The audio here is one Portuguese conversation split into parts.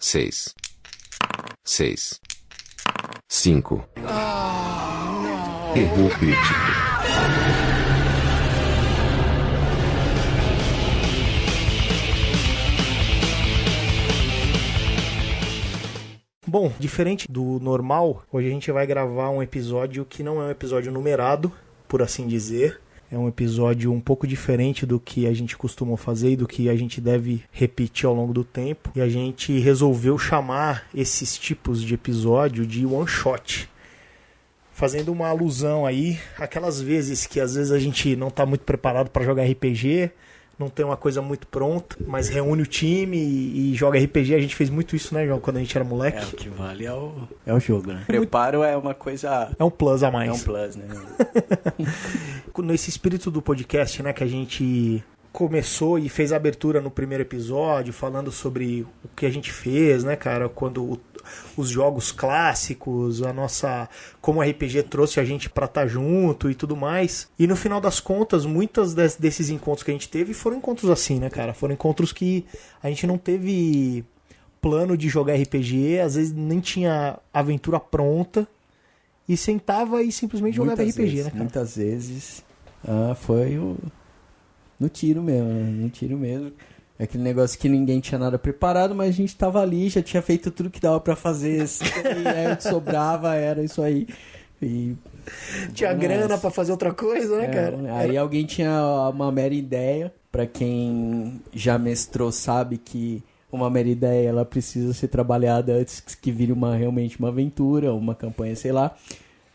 6, 6, 5. Erro crítico. Bom, diferente do normal, hoje a gente vai gravar um episódio que não é um episódio numerado, por assim dizer. É um episódio um pouco diferente do que a gente costumou fazer e do que a gente deve repetir ao longo do tempo. E a gente resolveu chamar esses tipos de episódio de one shot. Fazendo uma alusão aí, aquelas vezes que às vezes a gente não está muito preparado para jogar RPG, não tem uma coisa muito pronta, mas reúne o time e joga RPG. A gente fez muito isso, né, João, quando a gente era moleque. O que vale é o jogo, né? Preparo é uma coisa... É um plus a mais. É um plus, né? Nesse espírito do podcast, né, que a gente começou e fez a abertura no primeiro episódio, falando sobre o que a gente fez, né, cara, quando os jogos clássicos, como o RPG trouxe a gente pra estar junto e tudo mais. E no final das contas, muitos desses encontros que a gente teve foram encontros assim, né, cara? Foram encontros que a gente não teve plano de jogar RPG, às vezes nem tinha aventura pronta, e sentava e simplesmente jogava RPG, né, cara? Muitas vezes foi no tiro mesmo, né? No tiro mesmo. É aquele negócio que ninguém tinha nada preparado, mas a gente tava ali, já tinha feito tudo que dava pra fazer, assim, e aí o que sobrava era isso aí. E tinha grana pra fazer outra coisa, né, cara? Aí alguém tinha uma mera ideia. Pra quem já mestrou sabe que uma mera ideia ela precisa ser trabalhada antes que vire realmente uma aventura, uma campanha, sei lá.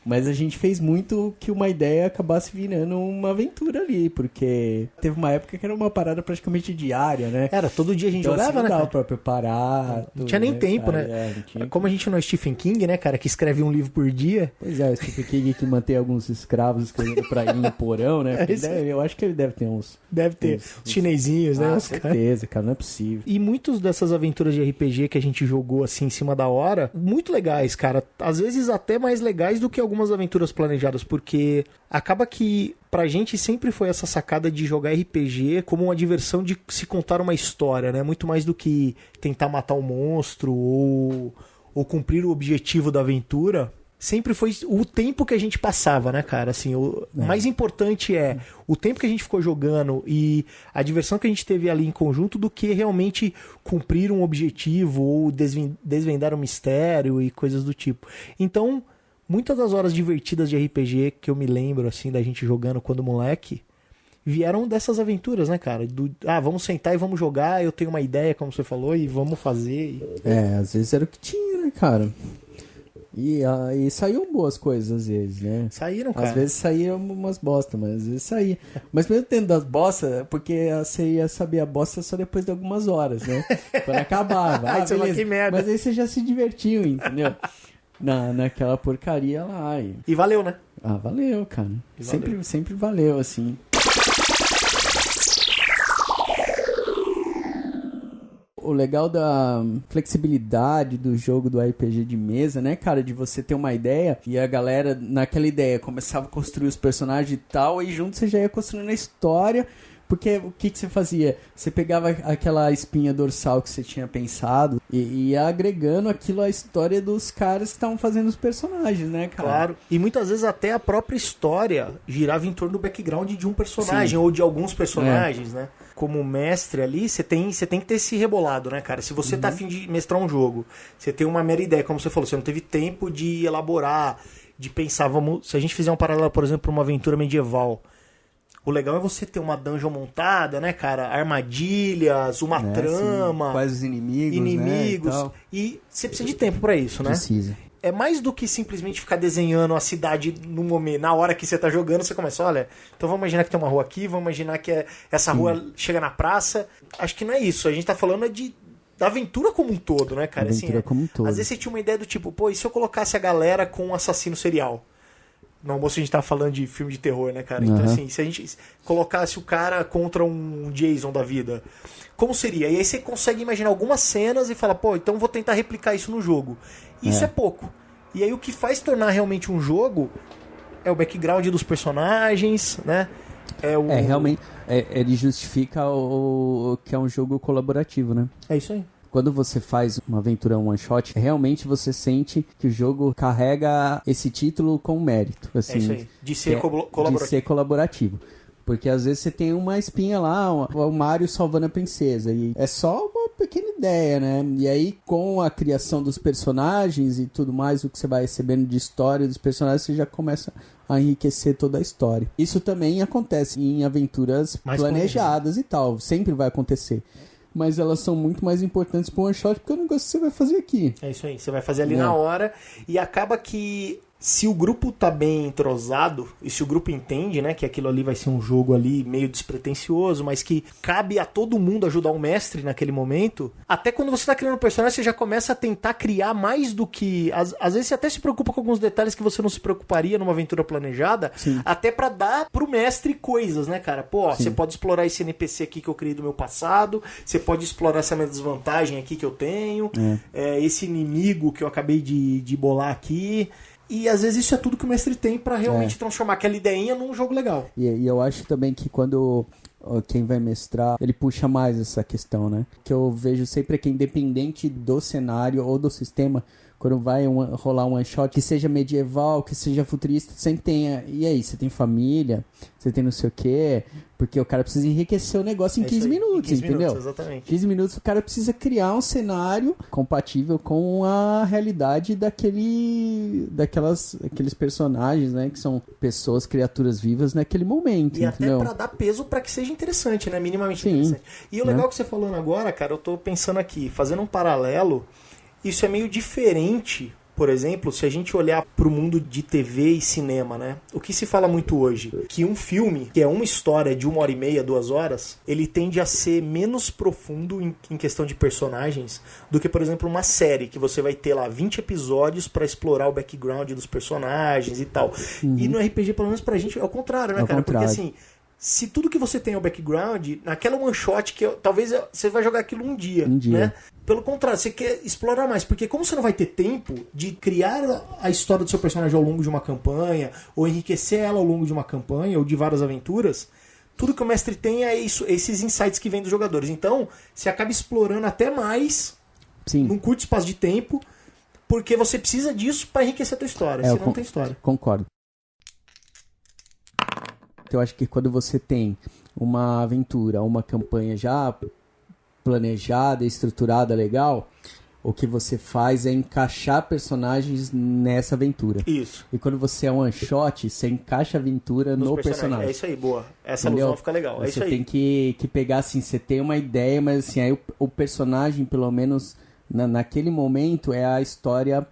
Mas a gente fez muito que uma ideia acabasse virando uma aventura ali, porque teve uma época que era uma parada praticamente diária, né? Era, todo dia a gente então, jogava, assim, né? Não dava pra preparar. Não tinha nem tempo, cara, né? Tinha... Como a gente não é Stephen King, né, cara, que escreve um livro por dia. Pois é, o Stephen King que mantém alguns escravos escrevendo pra ir no porão, né? Eu acho que ele deve ter uns... Deve ter uns chinesinhos, né? Certeza, cara, não é possível. E muitas dessas aventuras de RPG que a gente jogou assim em cima da hora, muito legais, cara. Às vezes até mais legais do que algumas aventuras planejadas, porque acaba que pra gente sempre foi essa sacada de jogar RPG como uma diversão de se contar uma história, né? Muito mais do que tentar matar um monstro ou cumprir o objetivo da aventura. Sempre foi o tempo que a gente passava, né, cara? Assim, o mais importante é o tempo que a gente ficou jogando e a diversão que a gente teve ali em conjunto do que realmente cumprir um objetivo ou desvendar um mistério e coisas do tipo. Então, muitas das horas divertidas de RPG que eu me lembro, assim, da gente jogando quando moleque, vieram dessas aventuras, né, cara? Vamos sentar e vamos jogar, eu tenho uma ideia, como você falou, e vamos fazer. Às vezes era o que tinha, né, cara? E saíam boas coisas, às vezes, né? Saíram, cara. Às vezes saíam umas bosta, mas às vezes saía. Mas mesmo tendo das bostas, porque você ia saber a bosta só depois de algumas horas, né? Quando acabava. Beleza. Que merda. Mas aí você já se divertiu, entendeu? Naquela porcaria lá. E valeu, né? Valeu, cara. Sempre valeu, assim. O legal da flexibilidade do jogo do RPG de mesa, né, cara? De você ter uma ideia e a galera, naquela ideia, começava a construir os personagens e tal, e junto você já ia construindo a história. Porque o que você fazia? Você pegava aquela espinha dorsal que você tinha pensado e ia agregando aquilo à história dos caras que estavam fazendo os personagens, né, cara? Claro. E muitas vezes até a própria história girava em torno do background de um personagem. Sim. Ou de alguns personagens, né? Como mestre ali, você tem que ter esse rebolado, né, cara? Se você tá a fim de mestrar um jogo, você tem uma mera ideia, como você falou, você não teve tempo de elaborar, de pensar, se a gente fizer um paralelo, por exemplo, para uma aventura medieval, o legal é você ter uma dungeon montada, né, cara? Armadilhas, uma trama. Sim. Quais os inimigos, né, e você precisa de tempo pra isso, né? Precisa. É mais do que simplesmente ficar desenhando a cidade no momento, na hora que você tá jogando, você começa, olha, então vamos imaginar que tem uma rua aqui, vamos imaginar que essa rua chega na praça. Acho que não é isso, a gente tá falando da aventura como um todo, né, cara? Aventura assim, como um todo. Às vezes você tinha uma ideia do tipo, pô, e se eu colocasse a galera com um assassino serial? No almoço a gente tava falando de filme de terror, né, cara? Então, assim, se a gente colocasse o cara contra um Jason da vida, como seria? E aí você consegue imaginar algumas cenas e fala, pô, então vou tentar replicar isso no jogo. Isso é pouco. E aí o que faz tornar realmente um jogo é o background dos personagens, né? Realmente, ele justifica o que é um jogo colaborativo, né? É isso aí. quando você faz uma aventura one shot, realmente você sente que o jogo carrega esse título com mérito. Assim, é isso aí, de ser colaborativo. De ser colaborativo. Porque às vezes você tem uma espinha lá, o Mario salvando a princesa, e é só uma pequena ideia, né? E aí, com a criação dos personagens e tudo mais, o que você vai recebendo de história dos personagens, você já começa a enriquecer toda a história. Isso também acontece em aventuras mais planejadas e tal, sempre vai acontecer. Mas elas são muito mais importantes para o one shot, porque é o negócio que você vai fazer aqui. É isso aí, você vai fazer ali na hora, e acaba que se o grupo tá bem entrosado, e se o grupo entende, né, que aquilo ali vai ser um jogo ali meio despretensioso, mas que cabe a todo mundo ajudar o mestre naquele momento, até quando você tá criando um personagem, você já começa a tentar criar mais do que... Às vezes você até se preocupa com alguns detalhes que você não se preocuparia numa aventura planejada, Sim. até pra dar pro mestre coisas, né, cara? Pô, ó, você pode explorar esse NPC aqui que eu criei do meu passado, você pode explorar essa minha desvantagem aqui que eu tenho, esse inimigo que eu acabei de bolar aqui... E às vezes isso é tudo que o mestre tem pra realmente transformar aquela ideinha num jogo legal. E eu acho também que quando quem vai mestrar, ele puxa mais essa questão, né? Que eu vejo sempre que independente do cenário ou do sistema, quando vai rolar um one shot, que seja medieval, que seja futurista, sempre tem... E aí, você tem família? Você tem não sei o quê? Porque o cara precisa enriquecer o negócio em 15 minutos, 15 entendeu? Minutos, exatamente. 15 minutos o cara precisa criar um cenário compatível com a realidade aqueles personagens, né? Que são pessoas, criaturas vivas naquele momento, e entendeu? até pra dar peso pra que seja interessante, né? Minimamente interessante. E o legal que você falando agora, cara, eu tô pensando aqui, fazendo um paralelo, isso é meio diferente, por exemplo, se a gente olhar pro mundo de TV e cinema, né? O que se fala muito hoje? Que um filme, que é uma história de 1h30, 2 horas, ele tende a ser menos profundo em questão de personagens do que, por exemplo, uma série, que você vai ter lá 20 episódios pra explorar o background dos personagens e tal. E no RPG, pelo menos pra gente, é o contrário, né, cara? Porque assim... Se tudo que você tem é o background, naquela one shot, que talvez você vai jogar aquilo um dia, né? Pelo contrário, você quer explorar mais, porque como você não vai ter tempo de criar a história do seu personagem ao longo de uma campanha, ou enriquecer ela ao longo de uma campanha, ou de várias aventuras, tudo que o mestre tem é isso, esses insights que vêm dos jogadores. Então, você acaba explorando até mais, num curto espaço de tempo, porque você precisa disso para enriquecer a tua história, senão não tem história. Concordo. Eu acho que quando você tem uma aventura, uma campanha já planejada, estruturada, legal, o que você faz é encaixar personagens nessa aventura. Isso. E quando você é one shot, você encaixa a aventura no personagem. É isso aí, boa. Essa alusão fica legal. É isso aí. Você tem que pegar assim, você tem uma ideia, mas assim, aí o personagem, pelo menos naquele momento, é a história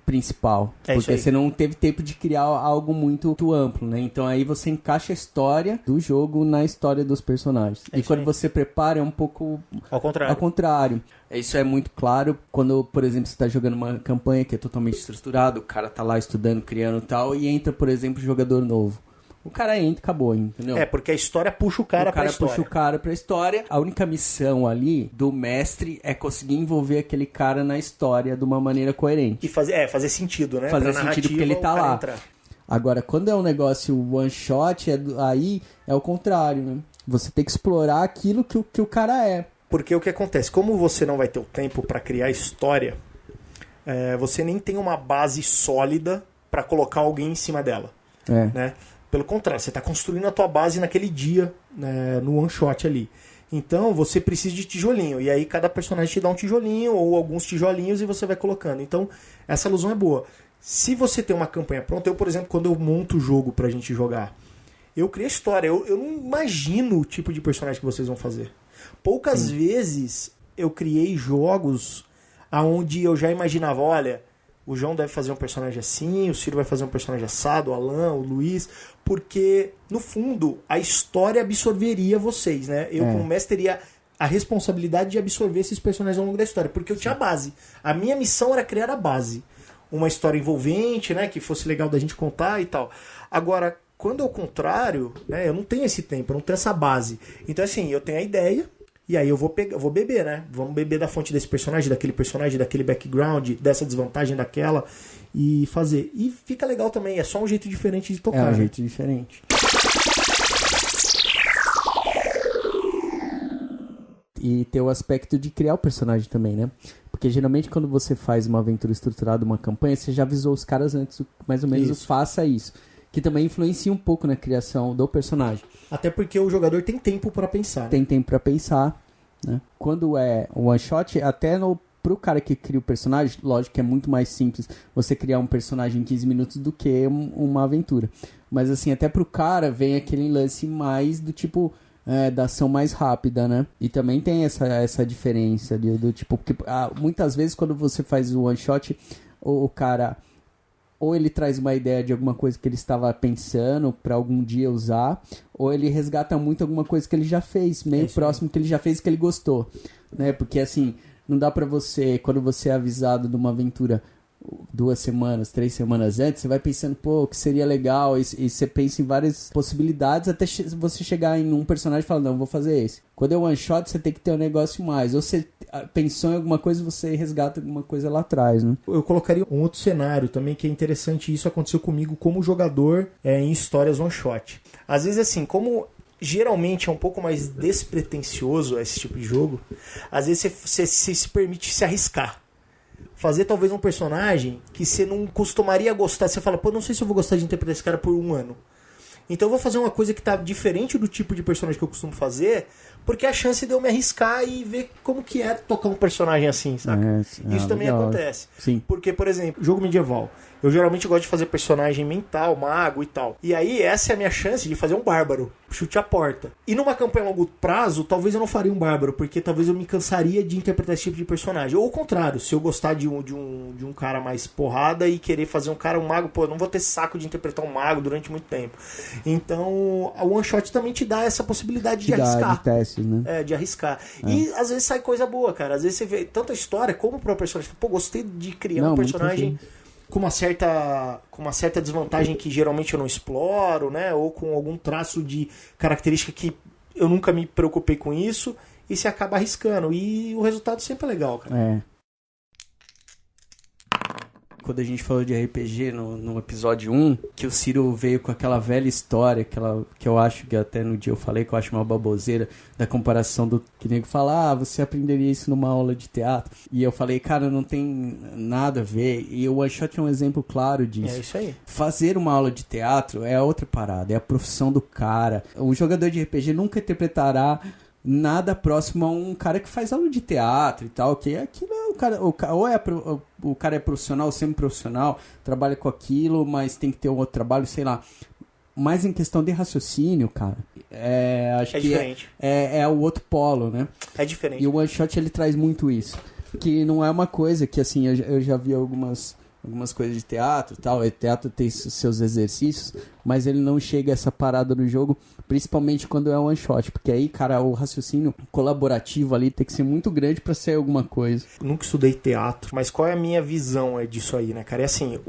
principal, porque você não teve tempo de criar algo muito amplo, né? Então aí você encaixa a história do jogo na história dos personagens. E quando você prepara é um pouco ao contrário. Isso é muito claro quando, por exemplo, você está jogando uma campanha que é totalmente estruturada, o cara tá lá estudando, criando e tal, e entra, por exemplo, um jogador novo. O cara entra e acabou, entendeu? Porque a história puxa o cara pra história. Puxa o cara pra história. A única missão ali do mestre é conseguir envolver aquele cara na história de uma maneira coerente. E fazer sentido, né? Fazer sentido porque ele tá lá. Entrar. Agora, quando é um negócio one shot, aí é o contrário, né? Você tem que explorar aquilo que o cara é. Porque o que acontece? Como você não vai ter o tempo pra criar história, você nem tem uma base sólida pra colocar alguém em cima dela. Né? Pelo contrário, você está construindo a tua base naquele dia, né, no one shot ali. Então você precisa de tijolinho. E aí cada personagem te dá um tijolinho ou alguns tijolinhos e você vai colocando. Então essa alusão é boa. Se você tem uma campanha pronta, eu, por exemplo, quando eu monto o jogo pra gente jogar, eu crio a história. Eu não imagino o tipo de personagem que vocês vão fazer. Poucas vezes eu criei jogos onde eu já imaginava, olha... O João deve fazer um personagem assim, o Ciro vai fazer um personagem assado, o Alan, o Luiz, porque, no fundo, a história absorveria vocês, né? Eu, como mestre, teria a responsabilidade de absorver esses personagens ao longo da história, porque eu tinha a base. A minha missão era criar a base. Uma história envolvente, né? Que fosse legal da gente contar e tal. Agora, quando é o contrário, né? Eu não tenho esse tempo, eu não tenho essa base. Então, assim, eu tenho a ideia... E aí eu vou beber, né? Vamos beber da fonte desse personagem, daquele background, dessa desvantagem daquela, e fazer. E fica legal também, é só um jeito diferente de tocar. É um jeito diferente. E ter o aspecto de criar o personagem também, né? Porque geralmente quando você faz uma aventura estruturada, uma campanha, você já avisou os caras antes, mais ou menos, faça isso. Que também influencia um pouco na criação do personagem. Até porque o jogador tem tempo pra pensar. Né? Tem tempo pra pensar, né? Quando é um one shot, até pro cara que cria o personagem, lógico que é muito mais simples você criar um personagem em 15 minutos do que uma aventura. Mas assim, até pro cara vem aquele lance mais do tipo... da ação mais rápida, né? E também tem essa diferença do tipo... Porque muitas vezes quando você faz o one shot, o cara... Ou ele traz uma ideia de alguma coisa que ele estava pensando para algum dia usar, ou ele resgata muito alguma coisa que ele já fez, meio próximo que ele já fez que ele gostou, né? Porque assim, não dá para você, quando você é avisado de uma aventura 2 semanas, 3 semanas antes, você vai pensando, pô, que seria legal, e você pensa em várias possibilidades até você chegar em um personagem e falar, não, vou fazer esse. Quando é one shot, você tem que ter um negócio mais. Ou você pensou em alguma coisa, você resgata alguma coisa lá atrás, né? Eu colocaria um outro cenário também que é interessante, isso aconteceu comigo como jogador em histórias one shot. Às vezes assim, como geralmente é um pouco mais despretensioso esse tipo de jogo, às vezes você se permite se arriscar. Fazer talvez um personagem que você não costumaria gostar. Você fala, pô, não sei se eu vou gostar de interpretar esse cara por 1 ano. Então eu vou fazer uma coisa que tá diferente do tipo de personagem que eu costumo fazer, porque é a chance de eu me arriscar e ver como que é tocar um personagem assim, saca? Isso também legal. acontece. Sim. Porque, por exemplo, jogo medieval. Eu geralmente gosto de fazer personagem mental, mago e tal. E aí essa é a minha chance de fazer um bárbaro. Chute a porta. E numa campanha a longo prazo, talvez eu não faria um bárbaro, porque talvez eu me cansaria de interpretar esse tipo de personagem. Ou o contrário, se eu gostar de um cara mais porrada e querer fazer um mago, pô, eu não vou ter saco de interpretar um mago durante muito tempo. Então, a one shot também te dá essa possibilidade de arriscar. De testes, né? De arriscar. E às vezes sai coisa boa, cara. Às vezes você vê tanta história como o próprio personagem. Pô, gostei de criar um personagem com uma certa desvantagem que geralmente eu não exploro, né? Ou com algum traço de característica que eu nunca me preocupei com isso, e você acaba arriscando. E o resultado sempre é legal, cara. Quando a gente falou de RPG no episódio 1, que o Ciro veio com aquela velha história, que eu acho que até no dia eu falei que eu acho uma baboseira, da comparação do que nego fala, você aprenderia isso numa aula de teatro. E eu falei, cara, não tem nada a ver. E o One Shot é um exemplo claro disso. É isso aí. Fazer uma aula de teatro é outra parada, é a profissão do cara. O jogador de RPG nunca interpretará nada próximo a um cara que faz aula de teatro e tal, que aquilo é o cara é profissional, semi-profissional, trabalha com aquilo, mas tem que ter um outro trabalho, sei lá. Mas em questão de raciocínio, cara, acho que diferente. É o outro polo, né? É diferente. E o One Shot, ele traz muito isso. Que não é uma coisa que, assim, eu já vi algumas coisas de teatro e tal. O teatro tem seus exercícios, mas ele não chega a essa parada no jogo, principalmente quando é one shot. Porque aí, cara, o raciocínio colaborativo ali tem que ser muito grande pra ser alguma coisa. Nunca estudei teatro, mas qual é a minha visão disso aí, né, cara? É assim,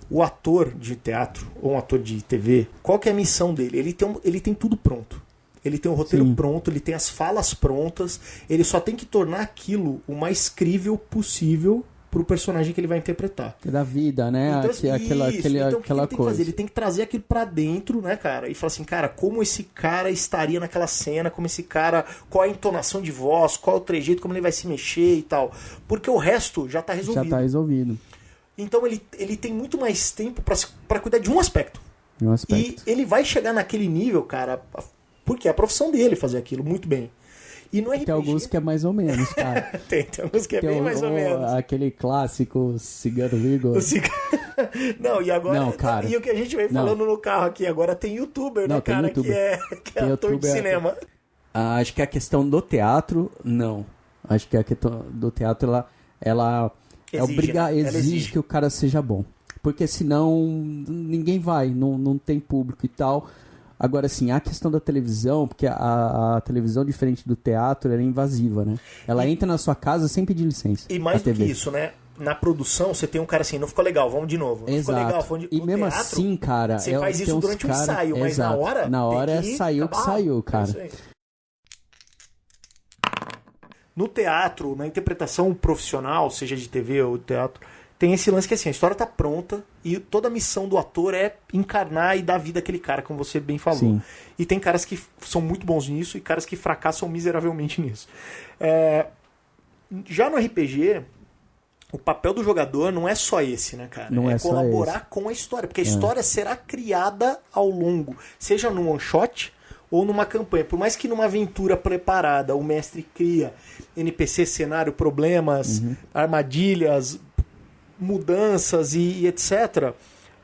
o ator de teatro, ou um ator de TV, qual que é a missão dele? Ele tem tudo pronto. Ele tem o roteiro pronto, ele tem as falas prontas, ele só tem que tornar aquilo o mais crível possível pro personagem que ele vai interpretar. Da vida, né? Então, aquela o que ele tem que coisa. fazer? Ele tem que trazer aquilo pra dentro, né, cara? E falar assim, cara, como esse cara estaria naquela cena, como esse cara, qual a entonação de voz, qual é o trejeito, como ele vai se mexer e tal. Porque o resto já tá resolvido. Já tá resolvido. Então ele tem muito mais tempo pra cuidar de um aspecto. E ele vai chegar naquele nível, cara, porque é a profissão dele fazer aquilo muito bem. E no RPG... Tem alguns que é mais ou menos, cara. tem alguns que é bem mais ou menos. Aquele clássico Cigano Igor. Não, e agora... Não, cara. E o que a gente vem falando no carro aqui, agora tem youtuber, né, cara, YouTuber. Que é ator de cinema. Acho que a questão do teatro, não. Acho que a questão do teatro, ela exige que o cara seja bom. Porque senão ninguém vai, não tem público e tal. Agora, assim, a questão da televisão, porque a televisão, diferente do teatro, ela é invasiva, né? Ela entra na sua casa sem pedir licença. E mais do que isso, né? Na produção, você tem um cara assim, não ficou legal, vamos de novo. Não ficou legal, E mesmo teatro, assim, cara... Você faz isso durante um ensaio, mas na hora... Na hora saiu que saiu, cara. No teatro, na interpretação profissional, seja de TV ou teatro, tem esse lance que assim, a história tá pronta e toda a missão do ator é encarnar e dar vida àquele cara, como você bem falou. Sim. E tem caras que são muito bons nisso e caras que fracassam miseravelmente nisso. Já no RPG, o papel do jogador não é só esse, né, cara? Não é só colaborar com a história, porque a história será criada ao longo, seja num one shot ou numa campanha. Por mais que numa aventura preparada o mestre cria NPC, cenário, problemas, armadilhas, mudanças e etc.,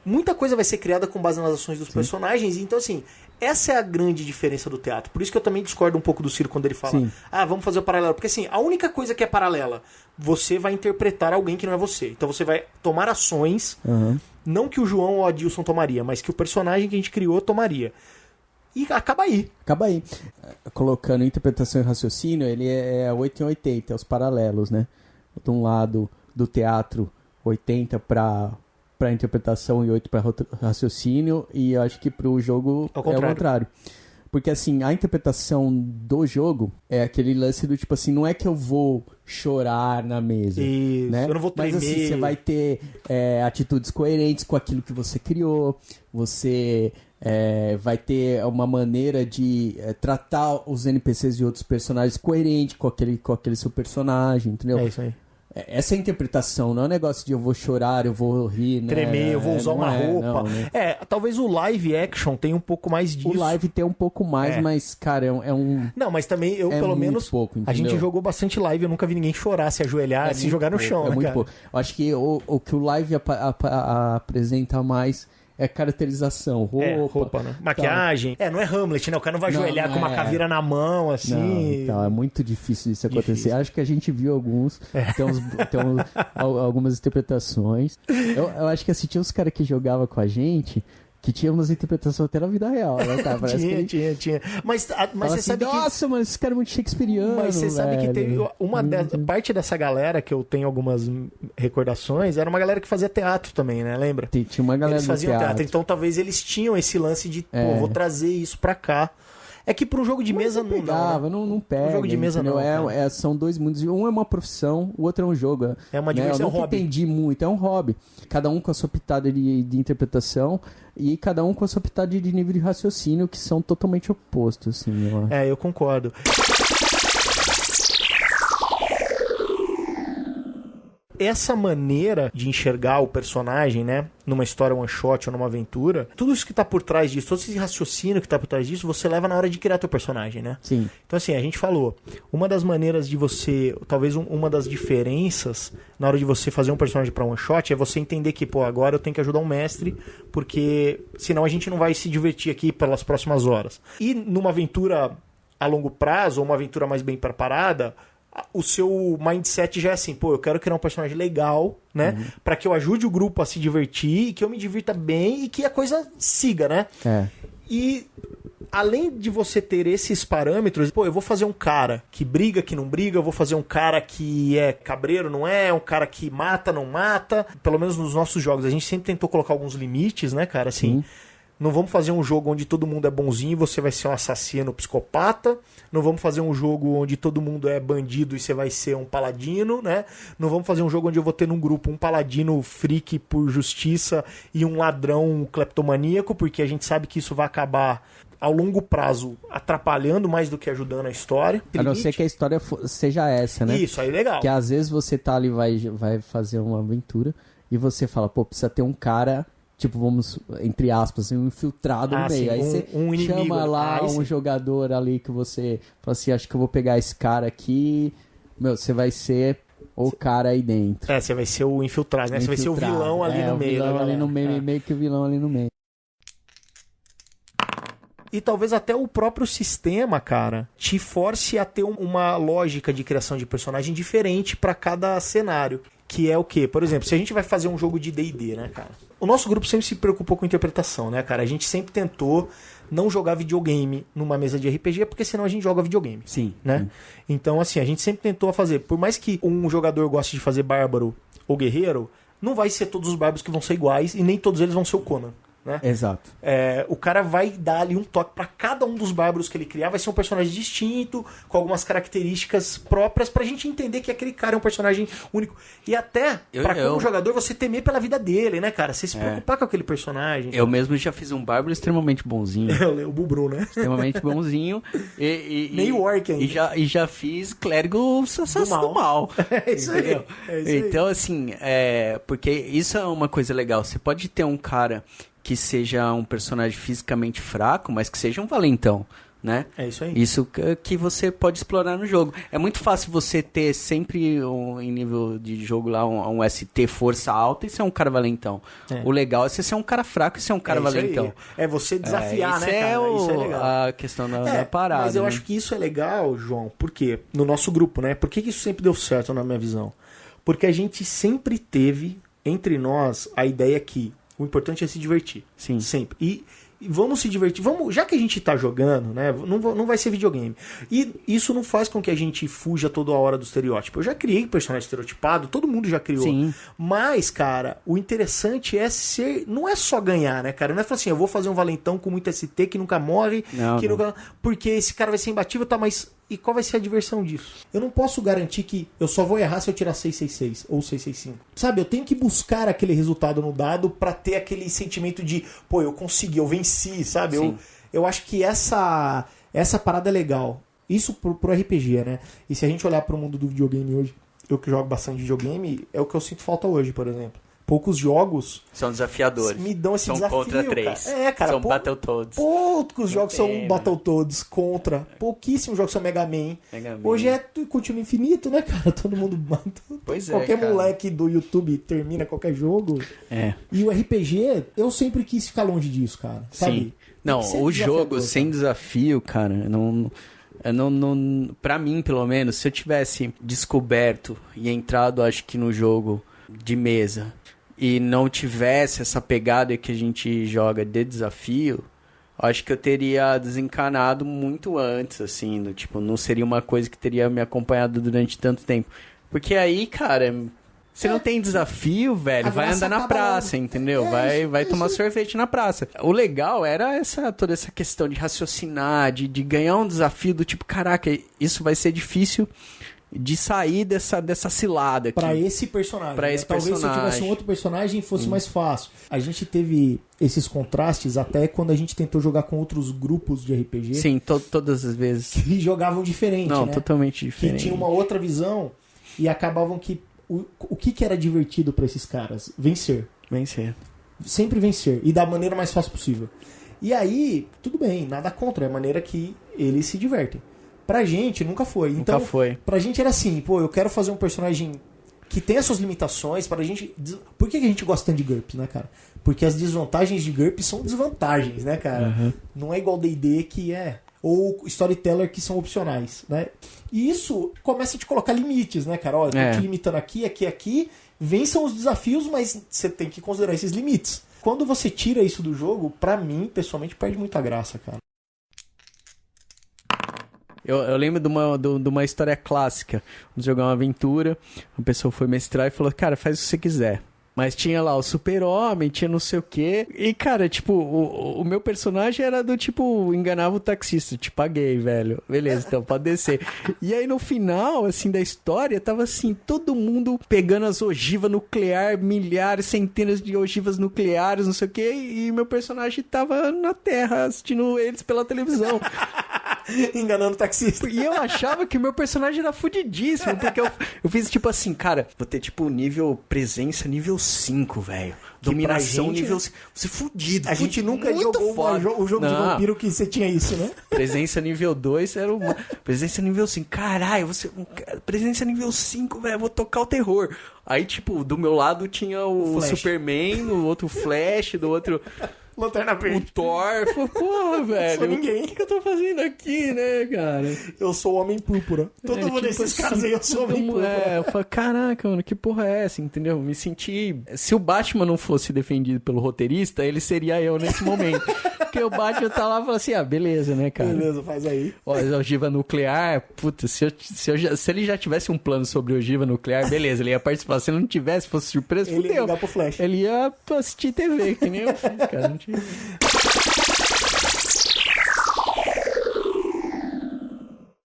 muita coisa vai ser criada com base nas ações dos personagens. Então, assim, essa é a grande diferença do teatro. Por isso que eu também discordo um pouco do Ciro quando ele fala, vamos fazer o paralelo. Porque, assim, a única coisa que é paralela, você vai interpretar alguém que não é você. Então você vai tomar ações, não que o João ou a Adilson tomaria, mas que o personagem que a gente criou tomaria. E acaba aí. Acaba aí. Colocando interpretação e raciocínio, ele é 8 em 80, é os paralelos, né? De um lado, do teatro, 80 para interpretação e 8 para raciocínio, e eu acho que pro jogo é o contrário. Porque, assim, a interpretação do jogo é aquele lance do tipo assim, não é que eu vou chorar na mesa. Isso, né? eu não vou tremer. Mas, assim, você vai ter atitudes coerentes com aquilo que você criou, você vai ter uma maneira de tratar os NPCs e outros personagens coerente com aquele seu personagem, entendeu? É isso aí. Essa é a interpretação, não é um negócio de eu vou chorar, eu vou rir, né? Tremer, eu vou usar uma roupa. Não, né? Talvez o live action tenha um pouco mais disso. O live tem um pouco mais, mas, cara, é um... Não, mas também eu, pelo menos, pouco, a gente jogou bastante live, eu nunca vi ninguém chorar, se ajoelhar, se jogar no chão, É né, muito cara? pouco. Eu acho que o que o live apresenta mais é caracterização, roupa, né? Maquiagem. Não é Hamlet, né? O cara não vai ajoelhar com uma caveira na mão, assim. Não, então, é muito difícil isso acontecer. Difícil. Acho que a gente viu alguns, tem algumas interpretações. Eu acho que assim, tinha uns caras que jogavam com a gente que tinha umas interpretações até na vida real, né, cara? Tinha. Mas você assim, sabe que... Nossa, mas esse cara é muito shakespeariano, Mas você sabe que teve parte dessa galera, que eu tenho algumas recordações, era uma galera que fazia teatro também, né? Lembra? Tinha uma galera eles faziam teatro. Então talvez eles tinham esse lance de, vou trazer isso pra cá. É que para um jogo de mesa não pegava, não pega. Um jogo de mesa entendeu? não. São dois mundos. Um é uma profissão, o outro é um jogo. É uma diversão, eu nunca entendi muito. É um hobby. Cada um com a sua pitada de interpretação e cada um com a sua pitada de nível de raciocínio, que são totalmente opostos, assim. Eu concordo. Essa maneira de enxergar o personagem, né, numa história one shot ou numa aventura, tudo isso que tá por trás disso, todo esse raciocínio que tá por trás disso, você leva na hora de criar teu personagem, né? Sim. Então, assim, a gente falou, uma das maneiras de você, talvez uma das diferenças na hora de você fazer um personagem pra one shot é você entender que, agora eu tenho que ajudar um mestre, porque senão a gente não vai se divertir aqui pelas próximas horas. E numa aventura a longo prazo, ou uma aventura mais bem preparada, o seu mindset já é assim, eu quero criar um personagem legal, né? Pra que eu ajude o grupo a se divertir e que eu me divirta bem e que a coisa siga, né? E além de você ter esses parâmetros, eu vou fazer um cara que briga, que não briga, eu vou fazer um cara que é cabreiro, não é, um cara que mata, não mata. Pelo menos nos nossos jogos, a gente sempre tentou colocar alguns limites, né, cara? Assim, não vamos fazer um jogo onde todo mundo é bonzinho e você vai ser um assassino psicopata. Não vamos fazer um jogo onde todo mundo é bandido e você vai ser um paladino, né? Não vamos fazer um jogo onde eu vou ter num grupo um paladino freak por justiça e um ladrão cleptomaníaco, porque a gente sabe que isso vai acabar ao longo prazo atrapalhando mais do que ajudando a história. A não ser que a história seja essa, né? Isso, aí legal. Que às vezes você tá ali, vai fazer uma aventura e você fala, precisa ter um cara... Tipo, vamos, entre aspas, um infiltrado no meio. Sim, aí você inimigo, chama lá um jogador ali que você fala assim, acho que eu vou pegar esse cara aqui. Você vai ser o cara aí dentro. Você vai ser o infiltrado, né? Você vai ser o vilão ali no meio. Vilão ali no meio, meio que o vilão ali no meio. E talvez até o próprio sistema, cara, te force a ter uma lógica de criação de personagem diferente para cada cenário. Que é o quê? Por exemplo, se a gente vai fazer um jogo de D&D, né, cara? O nosso grupo sempre se preocupou com interpretação, né, cara? A gente sempre tentou não jogar videogame numa mesa de RPG, porque senão a gente joga videogame. Sim. Né? Então, assim, a gente sempre tentou fazer. Por mais que um jogador goste de fazer bárbaro ou guerreiro, não vai ser todos os bárbaros que vão ser iguais e nem todos eles vão ser o Conan. né? Exato. O cara vai dar ali um toque pra cada um dos bárbaros que ele criar, vai ser um personagem distinto, com algumas características próprias pra gente entender que aquele cara é um personagem único. E até, como jogador, você temer pela vida dele, né, cara? Você se preocupar com aquele personagem. Eu mesmo já fiz um bárbaro extremamente bonzinho. O Bubru, né? Extremamente bonzinho. Meio orc ainda. E já fiz clérigo do mal. É isso entendeu? aí. Então, assim, porque isso é uma coisa legal. Você pode ter um cara que seja um personagem fisicamente fraco, mas que seja um valentão, né? É isso aí. Isso que você pode explorar no jogo. É muito fácil você ter sempre em nível de jogo lá um ST força alta e ser um cara valentão. O legal é você ser um cara fraco e ser um cara valentão. É você desafiar, né, cara? Isso é legal. A questão da parada. Mas eu acho que isso é legal, João, porque no nosso grupo, né? Por que isso sempre deu certo na minha visão? Porque a gente sempre teve entre nós a ideia que o importante é se divertir. Sim. Sempre. E vamos se divertir. Já que a gente tá jogando, né? Não vai ser videogame. E isso não faz com que a gente fuja toda hora do estereótipo. Eu já criei personagem estereotipado, todo mundo já criou. Sim. Mas, cara, o interessante é ser. Não é só ganhar, né, cara? Não é falar assim, eu vou fazer um valentão com muito ST que nunca morre, nunca. Porque esse cara vai ser imbatível, tá, mas. E qual vai ser a diversão disso? Eu não posso garantir que eu só vou errar se eu tirar 666 ou 665. Sabe, eu tenho que buscar aquele resultado no dado pra ter aquele sentimento de, pô, eu consegui, eu venci, sabe? Eu acho que essa parada é legal. Isso pro RPG, né? E se a gente olhar pro mundo do videogame hoje, eu que jogo bastante videogame, é o que eu sinto falta hoje, por exemplo. Poucos jogos são desafiadores. Me dão esse desafio. São contra 3. Cara. São Battletoads. Poucos jogos são Battletoads contra. Pouquíssimos jogos são Mega Man. Hoje é continuo infinito, né, cara? Todo mundo mata. Pois qualquer cara. moleque do YouTube termina qualquer jogo. E o RPG, eu sempre quis ficar longe disso, cara. Sabe? Sim. Não, o jogo sem desafio, cara, não, pra mim, pelo menos, se eu tivesse descoberto e entrado, acho que no jogo de mesa e não tivesse essa pegada que a gente joga de desafio, acho que eu teria desencanado muito antes, assim, tipo, não seria uma coisa que teria me acompanhado durante tanto tempo. Porque aí, cara, você não tem desafio, velho, vai andar na praça, entendeu? Vai tomar sorvete na praça. O legal era toda essa questão de raciocinar, de ganhar um desafio do tipo, caraca, isso vai ser difícil de sair dessa cilada aqui. Pra esse personagem. Talvez se eu tivesse um outro personagem fosse mais fácil. A gente teve esses contrastes até quando a gente tentou jogar com outros grupos de RPG. Sim, todas as vezes. Que jogavam diferente, Não, né? totalmente diferente. Que tinham uma outra visão e acabavam que... O que era divertido pra esses caras? Vencer. Sempre vencer. E da maneira mais fácil possível. E aí, tudo bem, nada contra. É a maneira que eles se divertem. Pra gente, nunca foi. Então, pra gente era assim, pô, eu quero fazer um personagem que tenha suas limitações pra gente... Por que a gente gosta tanto de GURPS, né, cara? Porque as desvantagens de GURPS são desvantagens, né, cara? Não é igual D&D que é... Ou Storyteller que são opcionais, né? E isso começa a te colocar limites, né, cara? Ó, eu tô te limitando aqui. Vençam os desafios, mas você tem que considerar esses limites. Quando você tira isso do jogo, pra mim, pessoalmente, perde muita graça, cara. Eu lembro de uma história clássica. Vamos jogar uma aventura, uma pessoa foi mestrar e falou, cara, faz o que você quiser. Mas tinha lá o super-homem, tinha não sei o quê. E, cara, tipo, o meu personagem era do tipo, enganava o taxista. Te paguei, velho. Beleza, então pode descer. E aí no final, assim, da história, tava assim, todo mundo pegando as ogivas nucleares, milhares, centenas de ogivas nucleares, não sei o quê. E meu personagem tava na Terra, assistindo eles pela televisão. Enganando o taxista. E eu achava que o meu personagem era fudidíssimo, porque eu fiz tipo assim, cara, vou ter tipo nível presença nível 5, velho. Dominação nível 5. Você fudido. A gente nunca jogou o jogo de vampiro que você tinha isso, né? Presença nível 2 era uma. Presença nível 5. Caralho, presença nível 5, velho. Vou tocar o terror. Aí, tipo, do meu lado tinha o Superman, o outro Flash, do outro. Lanterna Verde. O Thor. Porra, velho. Sou ninguém. O que eu tô fazendo aqui, né, cara? Eu sou o Homem Púrpura. Todo mundo tipo desses caras aí, eu sou o Homem Púrpura. Eu falei, caraca, mano, que porra é essa, entendeu? Me senti... Se o Batman não fosse defendido pelo roteirista, ele seria eu nesse momento. Porque o Batman tá lá e fala assim, beleza, né, cara? Beleza, faz aí. Ó, ogiva nuclear, puta, se ele já tivesse um plano sobre ogiva nuclear, beleza, ele ia participar. Se ele não tivesse, fosse surpresa, ele ia ligar pro Flash. Ele ia assistir TV, que nem eu fiz, cara.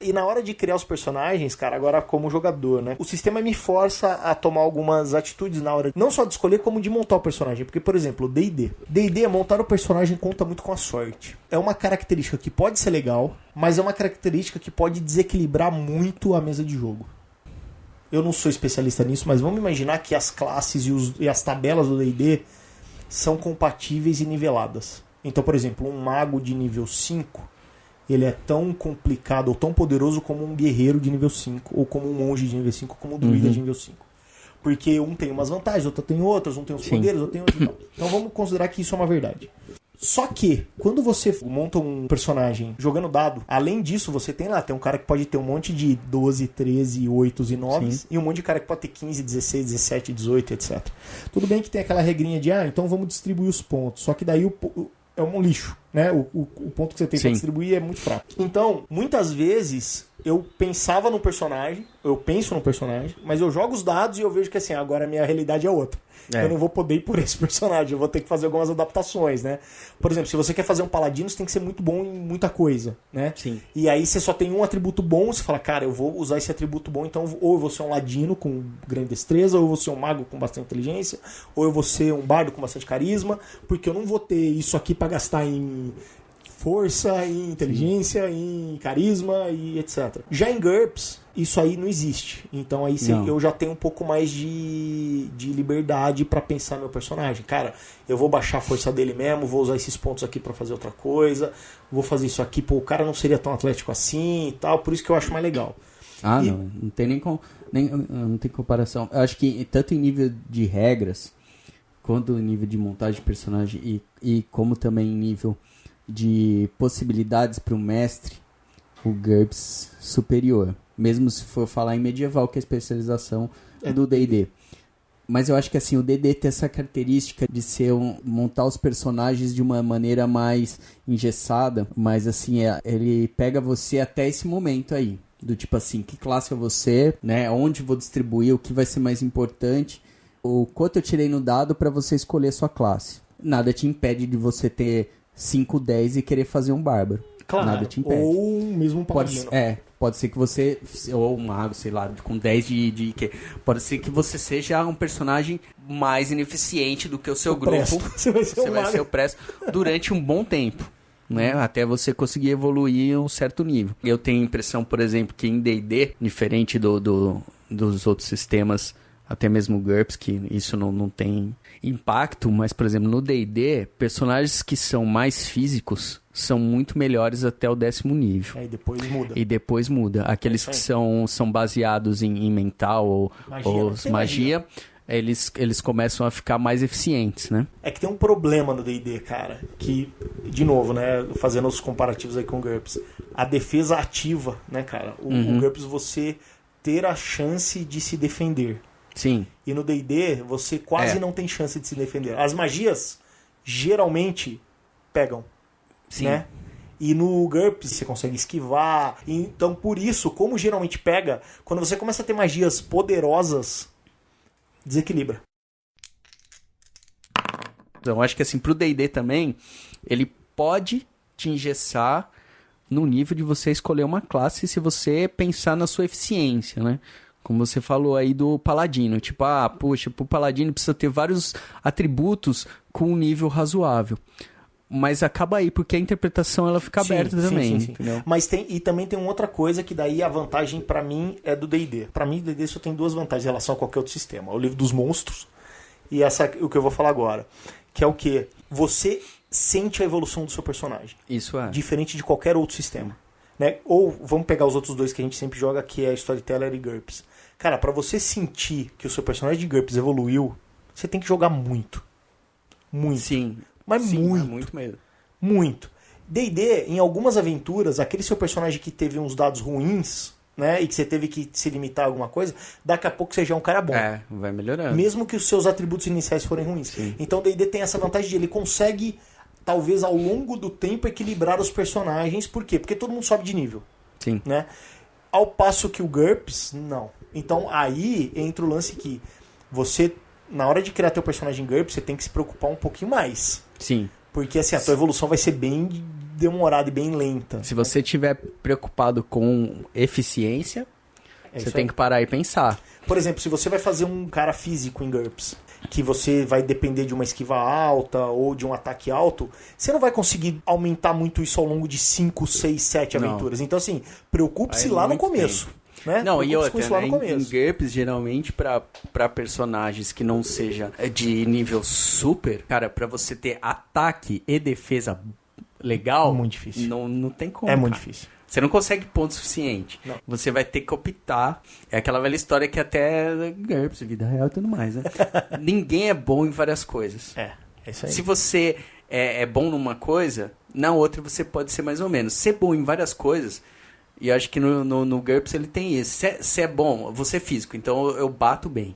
E na hora de criar os personagens, cara, agora como jogador, né? O sistema me força a tomar algumas atitudes na hora, não só de escolher, como de montar o personagem. Porque, por exemplo, o D&D. D&D, montar o personagem conta muito com a sorte. É uma característica que pode ser legal, mas é uma característica que pode desequilibrar muito a mesa de jogo. Eu não sou especialista nisso, mas vamos imaginar que as classes e as tabelas do D&D são compatíveis e niveladas. Então, por exemplo, um mago de nível 5... ele é tão complicado ou tão poderoso como um guerreiro de nível 5, ou como um monge de nível 5, como um druida de nível 5. Porque um tem umas vantagens, outro tem outras, um tem os poderes, outro tem outros e tal. Então vamos considerar que isso é uma verdade. Só que, quando você monta um personagem jogando dado, além disso, você tem um cara que pode ter um monte de 12, 13, 8 e 9, e um monte de cara que pode ter 15, 16, 17, 18, etc. Tudo bem que tem aquela regrinha de, então vamos distribuir os pontos. Só que daí é um lixo, né? O ponto que você tem pra distribuir é muito fraco. Então, muitas vezes, eu pensava no personagem, eu penso no personagem, mas eu jogo os dados e eu vejo que assim, agora a minha realidade é outra. Eu não vou poder ir por esse personagem, eu vou ter que fazer algumas adaptações, né? Por exemplo, se você quer fazer um paladino, você tem que ser muito bom em muita coisa, né? Sim. E aí você só tem um atributo bom, você fala, cara, eu vou usar esse atributo bom, então ou eu vou ser um ladino com grande destreza, ou eu vou ser um mago com bastante inteligência, ou eu vou ser um bardo com bastante carisma, porque eu não vou ter isso aqui pra gastar em força, em inteligência, em carisma e etc. Já em GURPS, isso aí não existe. Então aí eu já tenho um pouco mais de liberdade pra pensar meu personagem. Cara, eu vou baixar a força dele mesmo, vou usar esses pontos aqui pra fazer outra coisa, vou fazer isso aqui, o cara não seria tão atlético assim e tal, por isso que eu acho mais legal. Não tem não tem comparação. Eu acho que tanto em nível de regras, quanto em nível de montagem de personagem e como também em nível de possibilidades para o mestre, o GURPS superior. Mesmo se for falar em medieval, que é a especialização do D&D. Mas eu acho que assim, o D&D tem essa característica de ser montar os personagens de uma maneira mais engessada, mas assim, ele pega você até esse momento aí. Do tipo assim, que classe é você, né? Onde vou distribuir, o que vai ser mais importante, o quanto eu tirei no dado para você escolher sua classe. Nada te impede de você ter 5, 10 e querer fazer um bárbaro. Claro, nada te impede. Ou mesmo um paladino. Pode ser que você, ou um mago, sei lá, com 10 de quê? Pode ser que você seja um personagem mais ineficiente do que o seu grupo. Você vai ser o presto durante um bom tempo, né? Até você conseguir evoluir um certo nível. Eu tenho a impressão, por exemplo, que em D&D, diferente dos outros sistemas, até mesmo GURPS, que isso não tem impacto, mas, por exemplo, no D&D, personagens que são mais físicos são muito melhores até o 10º nível. E depois muda. Aqueles que são baseados em mental ou magia, eles começam a ficar mais eficientes, né? É que tem um problema no D&D, cara, que, de novo, né, fazendo os comparativos aí com o GURPS, a defesa ativa, né, cara? O GURPS, você ter a chance de se defender. Sim. E no D&D, você quase não tem chance de se defender. As magias, geralmente, pegam. Sim. Né? E no GURPS, você consegue esquivar. Então, por isso, como geralmente pega, quando você começa a ter magias poderosas, desequilibra. Então, eu acho que assim, pro D&D também, ele pode te engessar no nível de você escolher uma classe se você pensar na sua eficiência, né? Como você falou aí do paladino, tipo, pro paladino precisa ter vários atributos com um nível razoável. Mas acaba aí, porque a interpretação ela fica aberta também. Sim. Mas também tem uma outra coisa que daí a vantagem pra mim é do D&D. Pra mim, o D&D só tem duas vantagens em relação a qualquer outro sistema. O livro dos monstros e o que eu vou falar agora. Que é o quê? Você sente a evolução do seu personagem. Isso é. Diferente de qualquer outro sistema. Né? Ou vamos pegar os outros dois que a gente sempre joga, que é Storyteller e GURPS. Cara, pra você sentir que o seu personagem de GURPS evoluiu, você tem que jogar muito. Muito. Sim. Mas muito. Muito mesmo. Muito. D&D, em algumas aventuras, aquele seu personagem que teve uns dados ruins, né, e que você teve que se limitar a alguma coisa, daqui a pouco você já é um cara bom. Vai melhorando. Mesmo que os seus atributos iniciais forem ruins. Sim. Então o D&D tem essa vantagem de ele consegue, talvez ao longo do tempo, equilibrar os personagens. Por quê? Porque todo mundo sobe de nível. Sim. Né? Ao passo que o GURPS, não. Então aí entra o lance que você, na hora de criar teu personagem GURPS, você tem que se preocupar um pouquinho mais. Sim. Porque assim, a tua evolução vai ser bem demorada e bem lenta. Se você estiver preocupado com eficiência, você isso tem aí. que parar e pensar. Por exemplo, se você vai fazer um cara físico em GURPS, que você vai depender de uma esquiva alta ou de um ataque alto, você não vai conseguir aumentar muito isso ao longo de 5, 6, 7 Não. aventuras. Então assim, preocupe-se Aí lá no muito começo. Né? Não, e Preocupe-se com outra, isso lá né, no em começo. GURPS, geralmente, pra personagens que não seja de nível super, cara, pra você ter ataque e defesa legal, Muito difícil. Não tem como, É muito cara. difícil. Você não consegue ponto suficiente. Não. Você vai ter que optar. É aquela velha história que até GURPS, vida real e tudo mais, né? Ninguém é bom em várias coisas. É isso aí. Se você é bom numa coisa, na outra você pode ser mais ou menos. Ser bom em várias coisas, e eu acho que no GURPS ele tem isso. Se é bom, você é físico, então eu bato bem.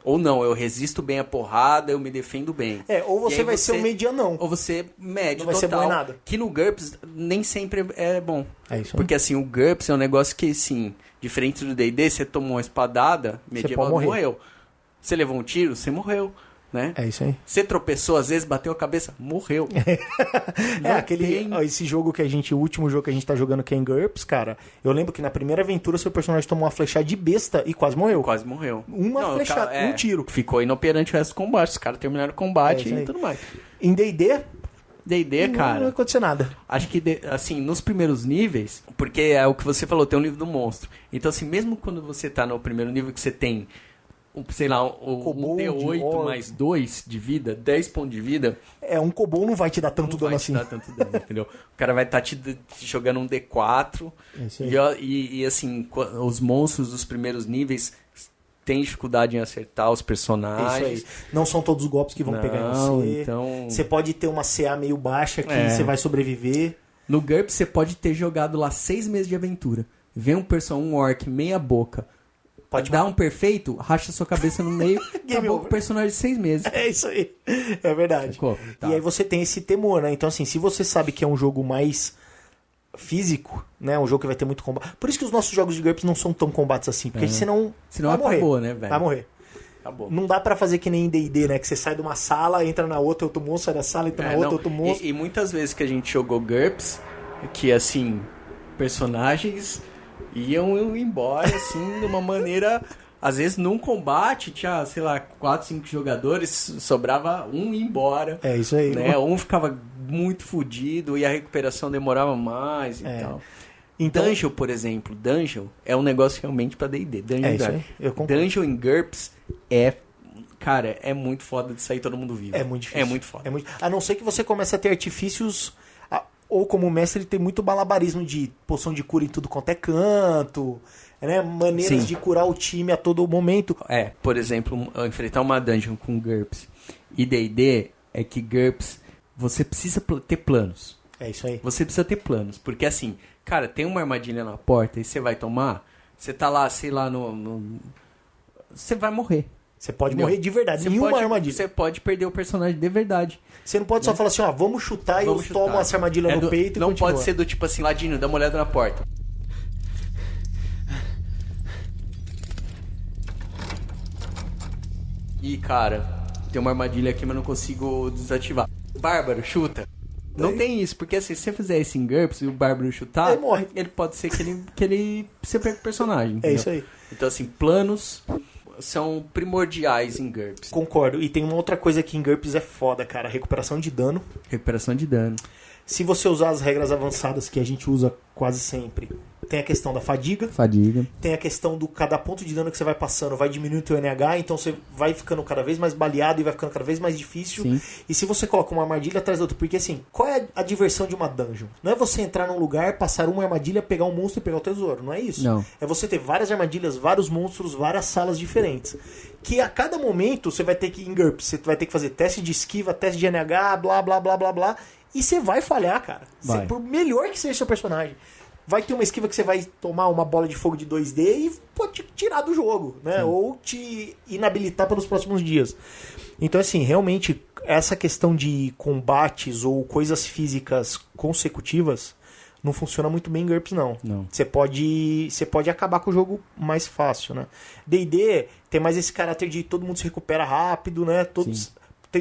Ou não, eu resisto bem a porrada, eu me defendo bem. Ou E você aí vai ser um medianão. Ou você médio Não vai ser total. bom em nada. Que no GURPS nem sempre é bom. É isso aí. Porque assim, o GURPS é um negócio que, assim, diferente do D&D, você tomou uma espadada, medieval, pode morrer. morreu. Você levou um tiro, você morreu, né? É isso aí. Você tropeçou, às vezes, bateu a cabeça, morreu. Não Aquele, tem- esse jogo que o último jogo que a gente tá jogando que é em GURPS, cara, eu lembro que na primeira aventura seu personagem tomou uma flechada de besta e quase morreu. Quase morreu. Uma Não, flechada, cara, um tiro. Ficou inoperante o resto do combate. Os caras terminaram o combate isso e aí. tudo mais. Em D&D, D&D, não vai cara, acontecer nada. acho que, assim, nos primeiros níveis, porque é o que você falou, tem um nível do monstro. Então, assim, mesmo quando você tá no primeiro nível que você tem, sei lá, um Kobold, D8 orc. mais 2 de vida, 10 pontos de vida, Um Cobol não vai te dar tanto não dano vai assim. te dar tanto dano, entendeu? O cara vai estar te jogando um D4 É isso aí. e, assim, os monstros dos primeiros níveis têm dificuldade em acertar os É personagens. isso aí. Não são todos os golpes que vão pegar em Não, você. então... Você pode ter uma CA meio baixa que É. você vai sobreviver. No GURPS você pode ter jogado lá 6 meses de aventura. Vem um orc meia boca, Pode dá um perfeito, racha sua cabeça no meio, acabou over. com o personagem de 6 meses. É isso aí. É verdade. Sacou? Tá. E aí você tem esse temor, né? Então, assim, se você sabe que é um jogo mais físico, né? Um jogo que vai ter muito combate. Por isso que os nossos jogos de GURPS não são tão combates assim. Porque senão Senão vai morrer. acabou, né, velho? Vai morrer. Acabou. Não dá pra fazer que nem em D&D, né? Que você sai de uma sala, entra na outra, outro monstro, sai da sala, entra na outra, não, outro monstro. e muitas vezes que a gente jogou GURPS, que assim, personagens iam embora, assim, de uma maneira... Às vezes num combate tinha, sei lá, 4, 5 jogadores, sobrava um ir embora. É isso aí. Né? Um ficava muito fudido e a recuperação demorava mais e tal. Então, Dungeon, por exemplo, Dungeon é um negócio realmente pra D&D. Dungeon, É isso aí, eu concordo. Dungeon em GURPS é... Cara, é muito foda de sair todo mundo vivo. É muito difícil. É muito foda. A não ser que você comece a ter artifícios, ou como mestre tem muito malabarismo de poção de cura em tudo quanto é canto, né? Maneiras Sim. de curar o time a todo momento. Por exemplo, enfrentar uma dungeon com GURPS e D&D é que GURPS você precisa ter planos. É isso aí. Você precisa ter planos, porque assim, cara, tem uma armadilha na porta e você vai tomar, você tá lá, sei lá, você vai morrer. Você pode Entendeu? morrer de verdade, Você nenhuma pode, armadilha. Você pode perder o personagem de verdade. Você não pode só falar assim, ó, vamos chutar Vamos e eu chutar. tomo essa armadilha no peito e não continua. pode ser do tipo assim, Ladino, dá uma olhada na porta. Ih, cara, tem uma armadilha aqui, mas não consigo desativar. Bárbaro, chuta. Não tem isso, porque assim, se você fizer isso em GURPS e o Bárbaro chutar, Ele morre. ele pode ser que ele você perca o personagem. É entendeu? isso aí. Então assim, planos são primordiais em GURPS. Concordo. E tem uma outra coisa que em GURPS é foda, cara. Recuperação de dano. Recuperação de dano. Se você usar as regras avançadas que a gente usa quase sempre, tem a questão da fadiga, Fadiga. tem a questão do cada ponto de dano que você vai passando vai diminuindo o teu NH, então você vai ficando cada vez mais baleado e vai ficando cada vez mais difícil. Sim. E se você coloca uma armadilha atrás da outra, porque assim, qual é a diversão de uma dungeon? Não é você entrar num lugar, passar uma armadilha, pegar um monstro e pegar o tesouro, não é isso. Não. É você ter várias armadilhas, vários monstros, várias salas diferentes. Que a cada momento você vai ter que, em GURPS, você vai ter que fazer teste de esquiva, teste de NH, blá, blá, blá, blá, blá. E você vai falhar, cara. Vai. Por melhor que seja seu personagem. Vai ter uma esquiva que você vai tomar uma bola de fogo de 2D e pode te tirar do jogo, né? Sim. Ou te inabilitar pelos próximos dias. Então, assim, realmente, essa questão de combates ou coisas físicas consecutivas não funciona muito bem em GURPS, não. Não. Você pode acabar com o jogo mais fácil, né? D&D tem mais esse caráter de todo mundo se recupera rápido, né? Todos...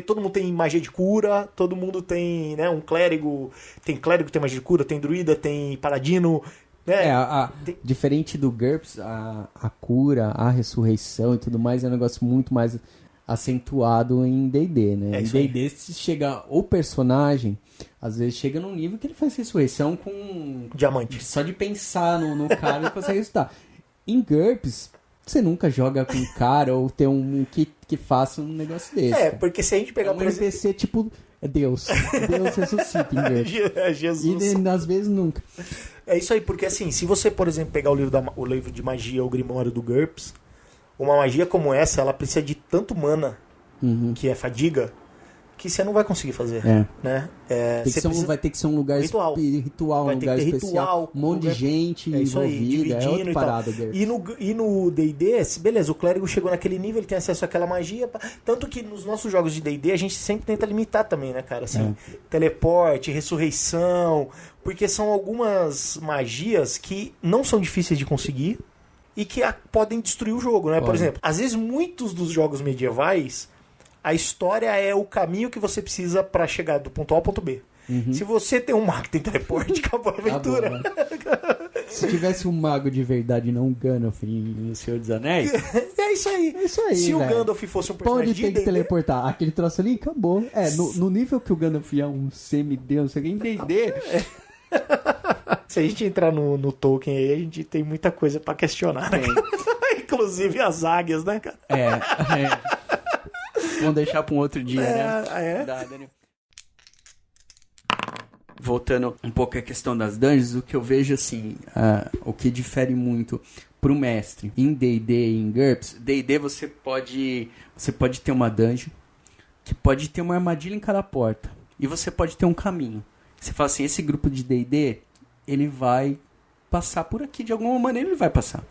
todo mundo tem magia de cura, todo mundo tem, né, um clérigo, tem clérigo que tem magia de cura, tem druida, tem paladino, né? Diferente do GURPS, a cura, a ressurreição e tudo mais é um negócio muito mais acentuado em D&D, né? Em D&D, se chega o personagem, às vezes chega num nível que ele faz ressurreição com... diamante. Só de pensar no cara ele consegue ressuscitar. Em GURPS, você nunca joga com um cara ou tem um que faça um negócio desse. É, porque se a gente pegar... um NPC tipo... É Deus. Deus ressuscita em GURPS. É Jesus. E às vezes nunca. É isso aí, porque assim, se você, por exemplo, pegar o livro de magia, o Grimório do GURPS, uma magia como essa, ela precisa de tanto mana, que é fadiga, que você não vai conseguir fazer. Né? Vai ter que ser um lugar ritual, um lugar especial, um monte de gente envolvida, é outra parada. E no D&D, beleza, o clérigo chegou naquele nível, ele tem acesso àquela magia, tanto que nos nossos jogos de D&D a gente sempre tenta limitar também, né, cara? Assim, teleporte, ressurreição, porque são algumas magias que não são difíceis de conseguir e que podem destruir o jogo, né? Por exemplo, às vezes muitos dos jogos medievais, a história é o caminho que você precisa para chegar do ponto A ao ponto B. Se você tem um mago que tem teleporte, acabou a aventura. Né? Se tivesse um mago de verdade, não um Gandalf em O Senhor dos Anéis... É isso aí. Se o Gandalf fosse um personagem de tem que teleportar? Aquele troço ali, acabou. No nível que o Gandalf é um semideus, você quer entender... Se a gente entrar no Tolkien aí, a gente tem muita coisa pra questionar, né? Inclusive as águias, né, cara? Vamos deixar pra um outro dia, né? Voltando um pouco à questão das dungeons, o que eu vejo assim, o que difere muito pro mestre em D&D e em GURPS, D&D você pode ter uma dungeon que pode ter uma armadilha em cada porta e você pode ter um caminho. Você fala assim, esse grupo de D&D, ele vai passar por aqui, de alguma maneira ele vai passar.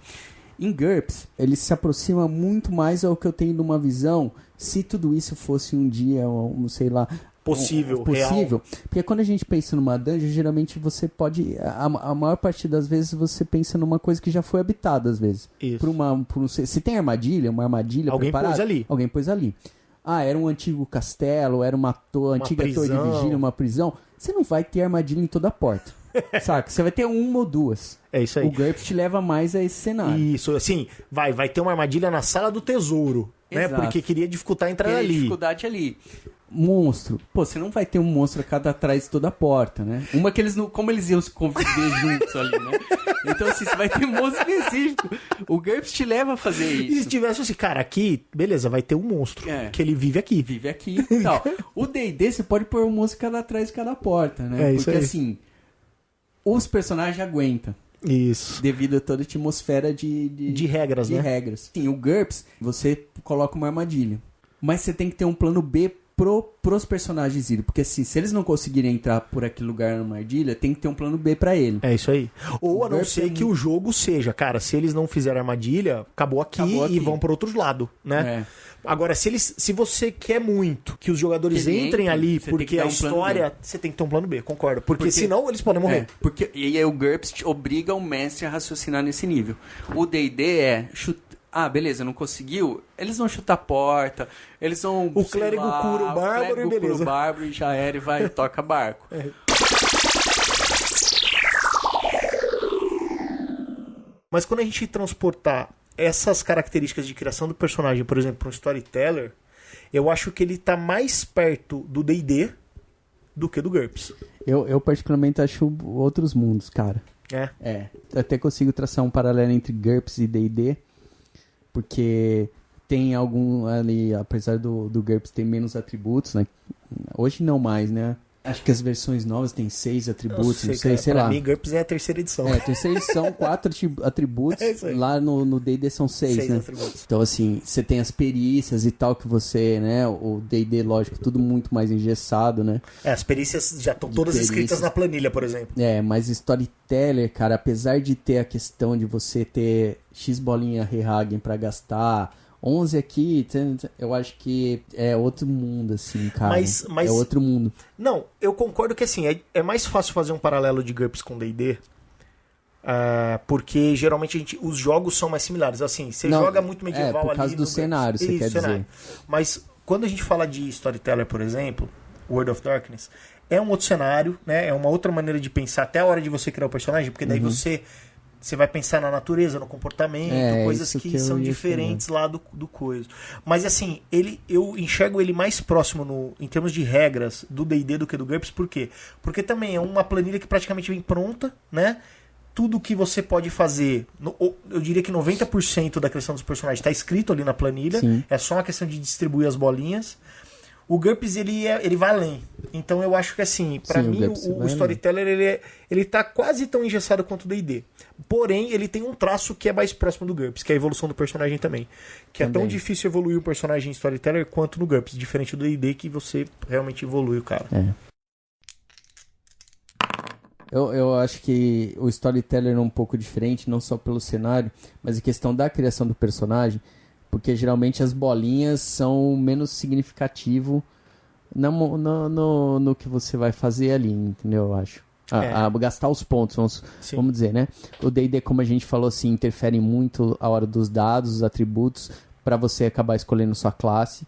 Em GURPS, ele se aproxima muito mais ao que eu tenho de uma visão, se tudo isso fosse um dia, sei lá... Possível. Real. Porque quando a gente pensa numa dungeon, geralmente você pode... A maior parte das vezes você pensa numa coisa que já foi habitada, às vezes. Isso. Se tem uma armadilha alguém preparada... pôs ali. Alguém pôs ali. Era um antigo castelo, era uma antiga prisão. Torre de vigília, uma prisão. Você não vai ter armadilha em toda a porta. Saca? Você vai ter uma ou duas. É isso aí. O GURPS te leva mais a esse cenário. Isso, assim, vai ter uma armadilha na sala do tesouro, né? Porque queria dificultar a entrada ali. Dificuldade ali. Monstro. Pô, você não vai ter um monstro a cada atrás de toda a porta, né? Uma que eles não... Como eles iam se conviver juntos ali, né? Então, assim, você vai ter um monstro específico. O GURPS te leva a fazer isso. E se tivesse assim, cara, aqui, beleza, vai ter um monstro. Que ele vive aqui. Vive aqui e tal. O D&D, você pode pôr um monstro cada atrás de cada porta, né? Isso Porque, aí. assim, os personagens aguentam. Isso. Devido a toda a atmosfera de regras, né? regras. Sim, o GURPS, você coloca uma armadilha. Mas você tem que ter um plano B pros personagens irem. Porque assim, se eles não conseguirem entrar por aquele lugar na armadilha, tem que ter um plano B pra ele. É isso aí. Ou a não ser que o jogo seja, cara, se eles não fizerem armadilha, acabou aqui e vão pro outro lado, né? Agora, se você quer muito que os jogadores entrem ali, porque a história, você tem que ter um plano B, concordo. Porque senão eles podem morrer. E aí o GURPS te obriga o mestre a raciocinar nesse nível. O D&D é beleza, não conseguiu? Eles vão chutar a porta, eles vão... O clérigo cura o bárbaro e beleza. Cura o bárbaro e já era e vai, toca barco. Mas quando a gente transportar essas características de criação do personagem, por exemplo, para um storyteller, eu acho que ele tá mais perto do D&D do que do GURPS. Eu particularmente acho outros mundos, cara. Eu até consigo traçar um paralelo entre GURPS e D&D, porque tem algum ali, apesar do GURPS ter menos atributos, né? Hoje não mais, né? Acho que as versões novas tem 6 atributos, não sei, sei lá. Pra mim, GURPS é a terceira edição. Terceira edição, 4 atributos. Lá no D&D são 6, né? Atributos. Então, assim, você tem as perícias e tal que você, né? O D&D, lógico, tudo muito mais engessado, né? As perícias já estão todas escritas na planilha, por exemplo. Mas Storyteller, cara, apesar de ter a questão de você ter X bolinha Rehagen pra gastar... 11 aqui, eu acho que é outro mundo, assim, cara. Mas é outro mundo. Não, eu concordo que, assim, é mais fácil fazer um paralelo de GURPS com D&D, porque geralmente os jogos são mais similares. Assim, você joga muito medieval ali. Por causa do cenário, você quer dizer. Mas quando a gente fala de Storyteller, por exemplo, World of Darkness, é um outro cenário, né? É uma outra maneira de pensar até a hora de você criar o personagem, porque daí você vai pensar na natureza, no comportamento, coisas que são diferentes lá do coisa. Mas assim, eu enxergo ele mais próximo em termos de regras do D&D do que do GURPS. Por quê? Porque também é uma planilha que praticamente vem pronta, né? Tudo que você pode fazer, eu diria que 90% da criação dos personagens está escrito ali na planilha. Sim. É só uma questão de distribuir as bolinhas. O GURPS, ele vai além. Então eu acho que assim, pra mim o Storyteller ele tá quase tão engessado quanto o D&D. Porém, ele tem um traço que é mais próximo do GURPS, que é a evolução do personagem também. Que é tão difícil evoluir o personagem em Storyteller quanto no GURPS, diferente do D&D, que você realmente evolui o cara. Eu acho que o Storyteller é um pouco diferente, não só pelo cenário, mas a questão da criação do personagem. Porque geralmente as bolinhas são menos significativo no que você vai fazer ali, entendeu? Eu acho. Gastar os pontos, vamos dizer, né? O D&D, como a gente falou, assim, interfere muito a hora dos dados, os atributos, para você acabar escolhendo sua classe.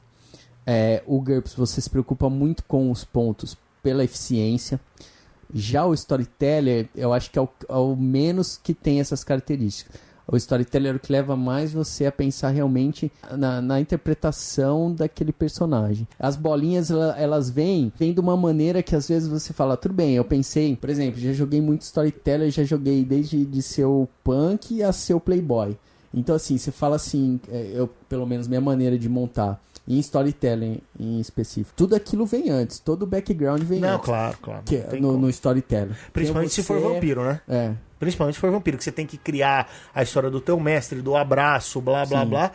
O GURPS, você se preocupa muito com os pontos pela eficiência. Já o Storyteller, eu acho que é o menos que tem essas características. O Storyteller é o que leva mais você a pensar realmente na interpretação daquele personagem. As bolinhas, elas vêm de uma maneira que às vezes você fala, tudo bem, eu pensei, por exemplo, já joguei muito Storyteller, já joguei desde de ser o punk a ser o playboy. Então assim, você fala assim, pelo menos minha maneira de montar, em Storytelling em específico, tudo aquilo vem antes, todo o background vem antes. Não, claro. No Storytelling. Principalmente se for vampiro, né? Principalmente se for vampiro, que você tem que criar a história do teu mestre, do abraço, blá, blá, blá.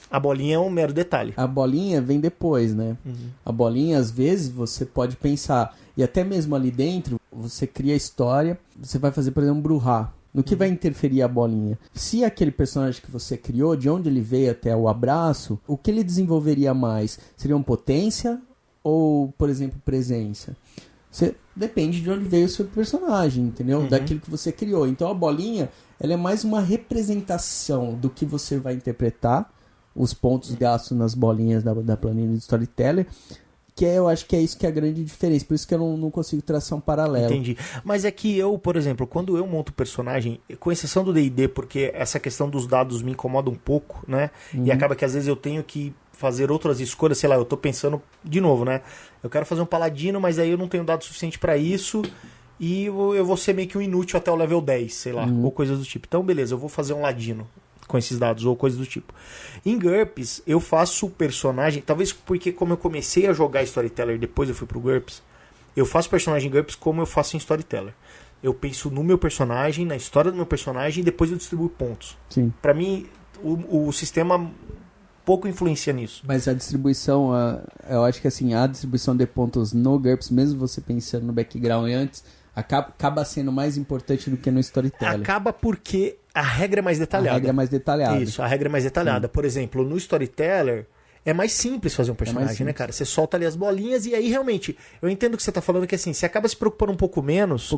A bolinha é um mero detalhe. A bolinha vem depois, né? A bolinha, às vezes, você pode pensar, e até mesmo ali dentro, você cria a história, você vai fazer, por exemplo, um Bruhá. No que vai interferir a bolinha? Se aquele personagem que você criou, de onde ele veio até o abraço, o que ele desenvolveria mais? Seriam potência ou, por exemplo, presença? Depende de onde veio o seu personagem, entendeu? Daquilo que você criou. Então a bolinha, ela é mais uma representação do que você vai interpretar, os pontos gastos nas bolinhas da planilha de Storyteller, que eu acho que é isso que é a grande diferença. Por isso que eu não consigo traçar um paralelo. Entendi. Mas é que eu, por exemplo, quando eu monto o personagem, com exceção do D&D, porque essa questão dos dados me incomoda um pouco, né? E acaba que às vezes eu tenho que fazer outras escolhas, sei lá, eu tô pensando de novo, né? Eu quero fazer um paladino, mas aí eu não tenho dado suficiente pra isso e eu vou ser meio que um inútil até o level 10, sei lá, ou coisas do tipo. Então, beleza, eu vou fazer um ladino com esses dados ou coisas do tipo. Em GURPS, eu faço o personagem, talvez porque como eu comecei a jogar Storyteller depois eu fui pro GURPS, eu faço personagem em GURPS como eu faço em Storyteller. Eu penso no meu personagem, na história do meu personagem e depois eu distribuo pontos. Sim. Pra mim, o sistema pouco influencia nisso. Mas a distribuição, eu acho que assim, a distribuição de pontos no GURPS, mesmo você pensando no background antes, acaba sendo mais importante do que no Storyteller. Acaba porque a regra é mais detalhada. A regra é mais detalhada. Isso, a regra é mais detalhada. Por exemplo, no Storyteller é mais simples fazer um personagem, né, cara? Você solta ali as bolinhas e aí realmente, eu entendo o que você tá falando, que assim, você acaba se preocupando um pouco menos.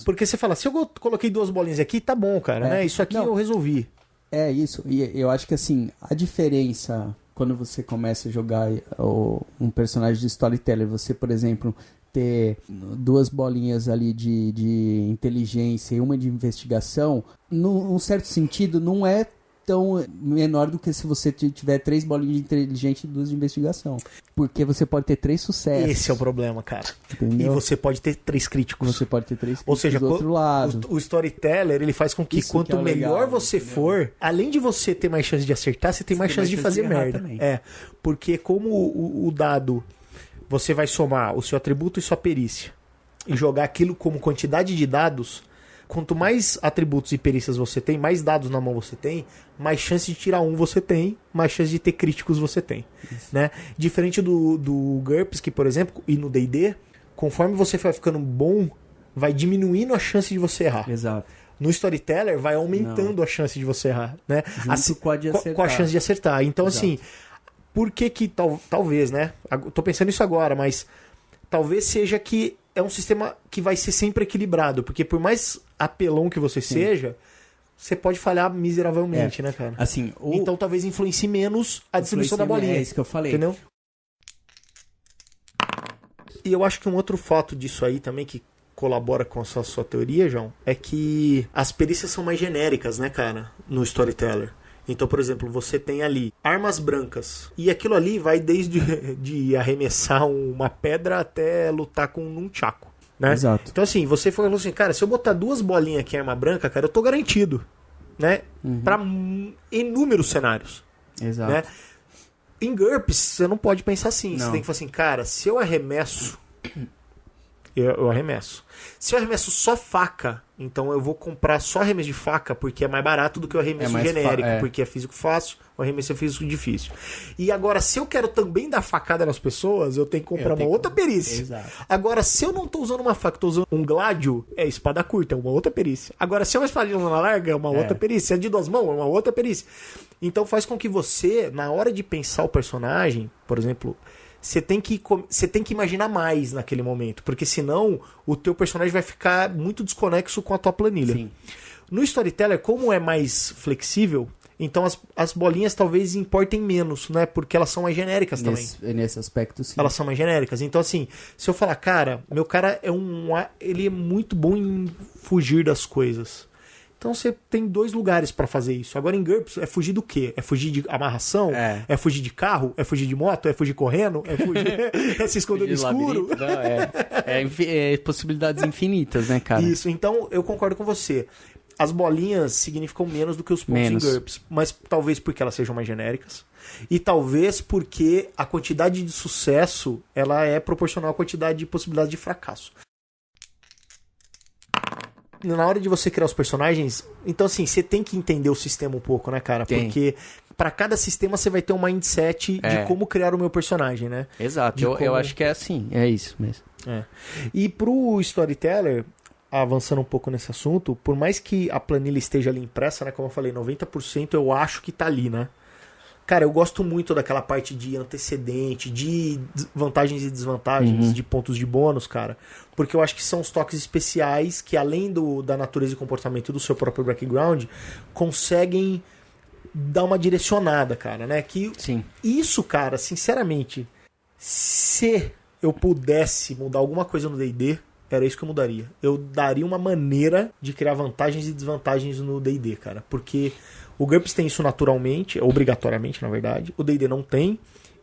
Porque você fala, se eu coloquei 2 bolinhas aqui, tá bom, cara, né? Isso aqui eu resolvi. É isso, e eu acho que assim, a diferença quando você começa a jogar um personagem de Storyteller, você, por exemplo, ter 2 bolinhas ali de inteligência e uma de investigação, num certo sentido, não é tão menor do que se você tiver 3 bolinhas de inteligência e 2 de investigação. Porque você pode ter 3 sucessos. Esse é o problema, cara. Entendeu? E você pode ter 3 críticos. Você pode ter 3 críticos. Ou seja, do outro lado. O Storyteller, ele faz com que Isso quanto que é melhor legal, você for, além de você ter mais chance de acertar, você tem mais chance de fazer merda. Também. Porque como o dado, você vai somar o seu atributo e sua perícia e jogar aquilo como quantidade de dados, quanto mais atributos e perícias você tem, mais dados na mão você tem, mais chance de tirar um você tem, mais chance de ter críticos você tem. Né? Diferente do GURPS, que, por exemplo, e no D&D, conforme você vai ficando bom, vai diminuindo a chance de você errar. Exato. No Storyteller, vai aumentando a chance de você errar. Né? Junto com a chance de acertar. Então, Exato. assim, por que talvez, né? Tô pensando nisso agora, mas talvez seja que é um sistema que vai ser sempre equilibrado, porque por mais apelão que você seja, você pode falhar miseravelmente, né, cara? Assim, Então talvez influencie menos a distribuição da bolinha. É isso que eu falei. Entendeu? E eu acho que um outro fato disso aí também que colabora com a sua teoria, João, é que as perícias são mais genéricas, né, cara, no Storyteller. Então, por exemplo, você tem ali armas brancas. E aquilo ali vai desde de arremessar uma pedra até lutar com um nunchaku, né? Exato. Então, assim, você falou assim, cara, se eu botar 2 bolinhas aqui em arma branca, cara, eu tô garantido, né? Pra inúmeros cenários. Exato. Né? Em GURPS, você não pode pensar assim. Não. Você tem que falar assim, cara, se eu arremesso, eu arremesso. Se eu arremesso só faca, então eu vou comprar só arremesso de faca, porque é mais barato do que o arremesso genérico, porque é físico fácil, o arremesso é físico difícil. E agora, se eu quero também dar facada nas pessoas, eu tenho que comprar uma outra perícia. Exato. Agora, se eu não tô usando uma faca, tô usando um gládio, é espada curta, é uma outra perícia. Agora, se é uma espada de mão larga, é uma outra perícia. Se é de 2 mãos, é uma outra perícia. Então faz com que você, na hora de pensar o personagem, por exemplo, você tem que imaginar mais naquele momento, porque senão o teu personagem vai ficar muito desconexo com a tua planilha. Sim. No Storyteller, como é mais flexível, então as bolinhas talvez importem menos, né? Porque elas são mais genéricas também. Nesse aspecto, sim. Elas são mais genéricas. Então, assim, se eu falar, cara, meu cara ele é muito bom em fugir das coisas. Então você tem 2 lugares pra fazer isso. Agora em GURPS é fugir do quê? É fugir de amarração? É fugir de carro? É fugir de moto? É fugir correndo? É fugir... é se esconder no escuro? Não, é possibilidades infinitas, né, cara? Isso, então eu concordo com você. As bolinhas significam menos do que os pontos em GURPS. Mas talvez porque elas sejam mais genéricas. E talvez porque a quantidade de sucesso ela é proporcional à quantidade de possibilidades de fracasso. Na hora de você criar os personagens, então assim, você tem que entender o sistema um pouco, né, cara? Porque pra cada sistema você vai ter um mindset de como criar o meu personagem, né? Exato, eu acho que é assim, é isso mesmo. E pro Storyteller, avançando um pouco nesse assunto, por mais que a planilha esteja ali impressa, né, como eu falei, 90% eu acho que tá ali, né? Cara, eu gosto muito daquela parte de antecedente, de vantagens e desvantagens, de pontos de bônus, cara. Porque eu acho que são os toques especiais que, além da natureza e comportamento do seu próprio background, conseguem dar uma direcionada, cara, né? Que Sim. Isso, cara, sinceramente, se eu pudesse mudar alguma coisa no D&D, era isso que eu mudaria. Eu daria uma maneira de criar vantagens e desvantagens no D&D, cara. Porque o GURPS tem isso naturalmente, obrigatoriamente, na verdade. O D&D não tem.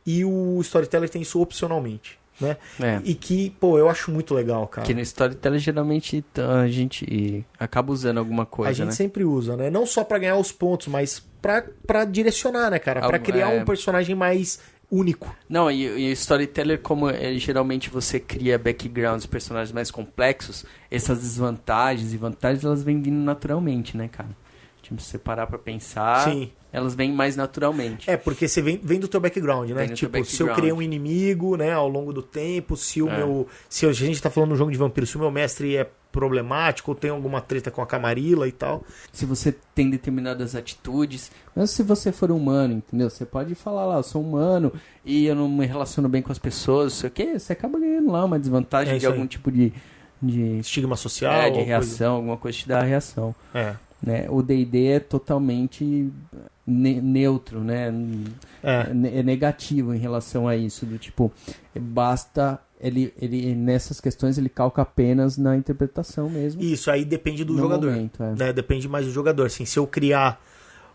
E o Storyteller tem isso opcionalmente, né? E que, pô, eu acho muito legal, cara. Que no Storyteller, geralmente, a gente acaba usando alguma coisa, A gente sempre usa, né? Não só pra ganhar os pontos, mas pra direcionar, né, cara? Pra criar um personagem mais único. Não, e o Storyteller, como geralmente você cria backgrounds, personagens mais complexos, essas desvantagens e vantagens, elas vêm vindo naturalmente, né, cara? Tipo, se você parar pra pensar, elas vêm mais naturalmente. Porque você vem do teu background, né? Tipo, se eu criei um inimigo, né, ao longo do tempo, se a gente tá falando no jogo de vampiro, se o meu mestre é problemático, ou tem alguma treta com a Camarilla e tal. Se você tem determinadas atitudes, mas se você for humano, entendeu? Você pode falar lá, eu sou humano e eu não me relaciono bem com as pessoas, não sei o quê, você acaba ganhando lá uma desvantagem de algum tipo de estigma social, de reação, alguma coisa que te dá a reação. Né? O D&D é totalmente neutro, né? É negativo em relação a isso, do tipo, basta ele nessas questões ele calca apenas na interpretação mesmo. Isso, aí depende do jogador. Momento, né? Depende mais do jogador. Assim, se eu criar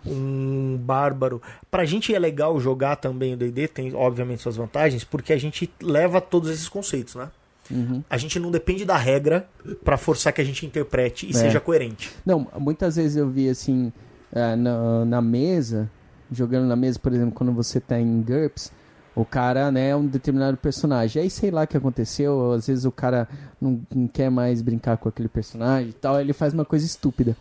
um bárbaro... Pra gente é legal jogar também o D&D, tem obviamente suas vantagens, porque a gente leva todos esses conceitos, né? A gente não depende da regra pra forçar que a gente interprete e seja coerente. Não, muitas vezes eu vi assim, na mesa, jogando na mesa, por exemplo, quando você tá em GURPS, o cara, né, é um determinado personagem. Aí sei lá o que aconteceu, às vezes o cara não quer mais brincar com aquele personagem e tal, ele faz uma coisa estúpida.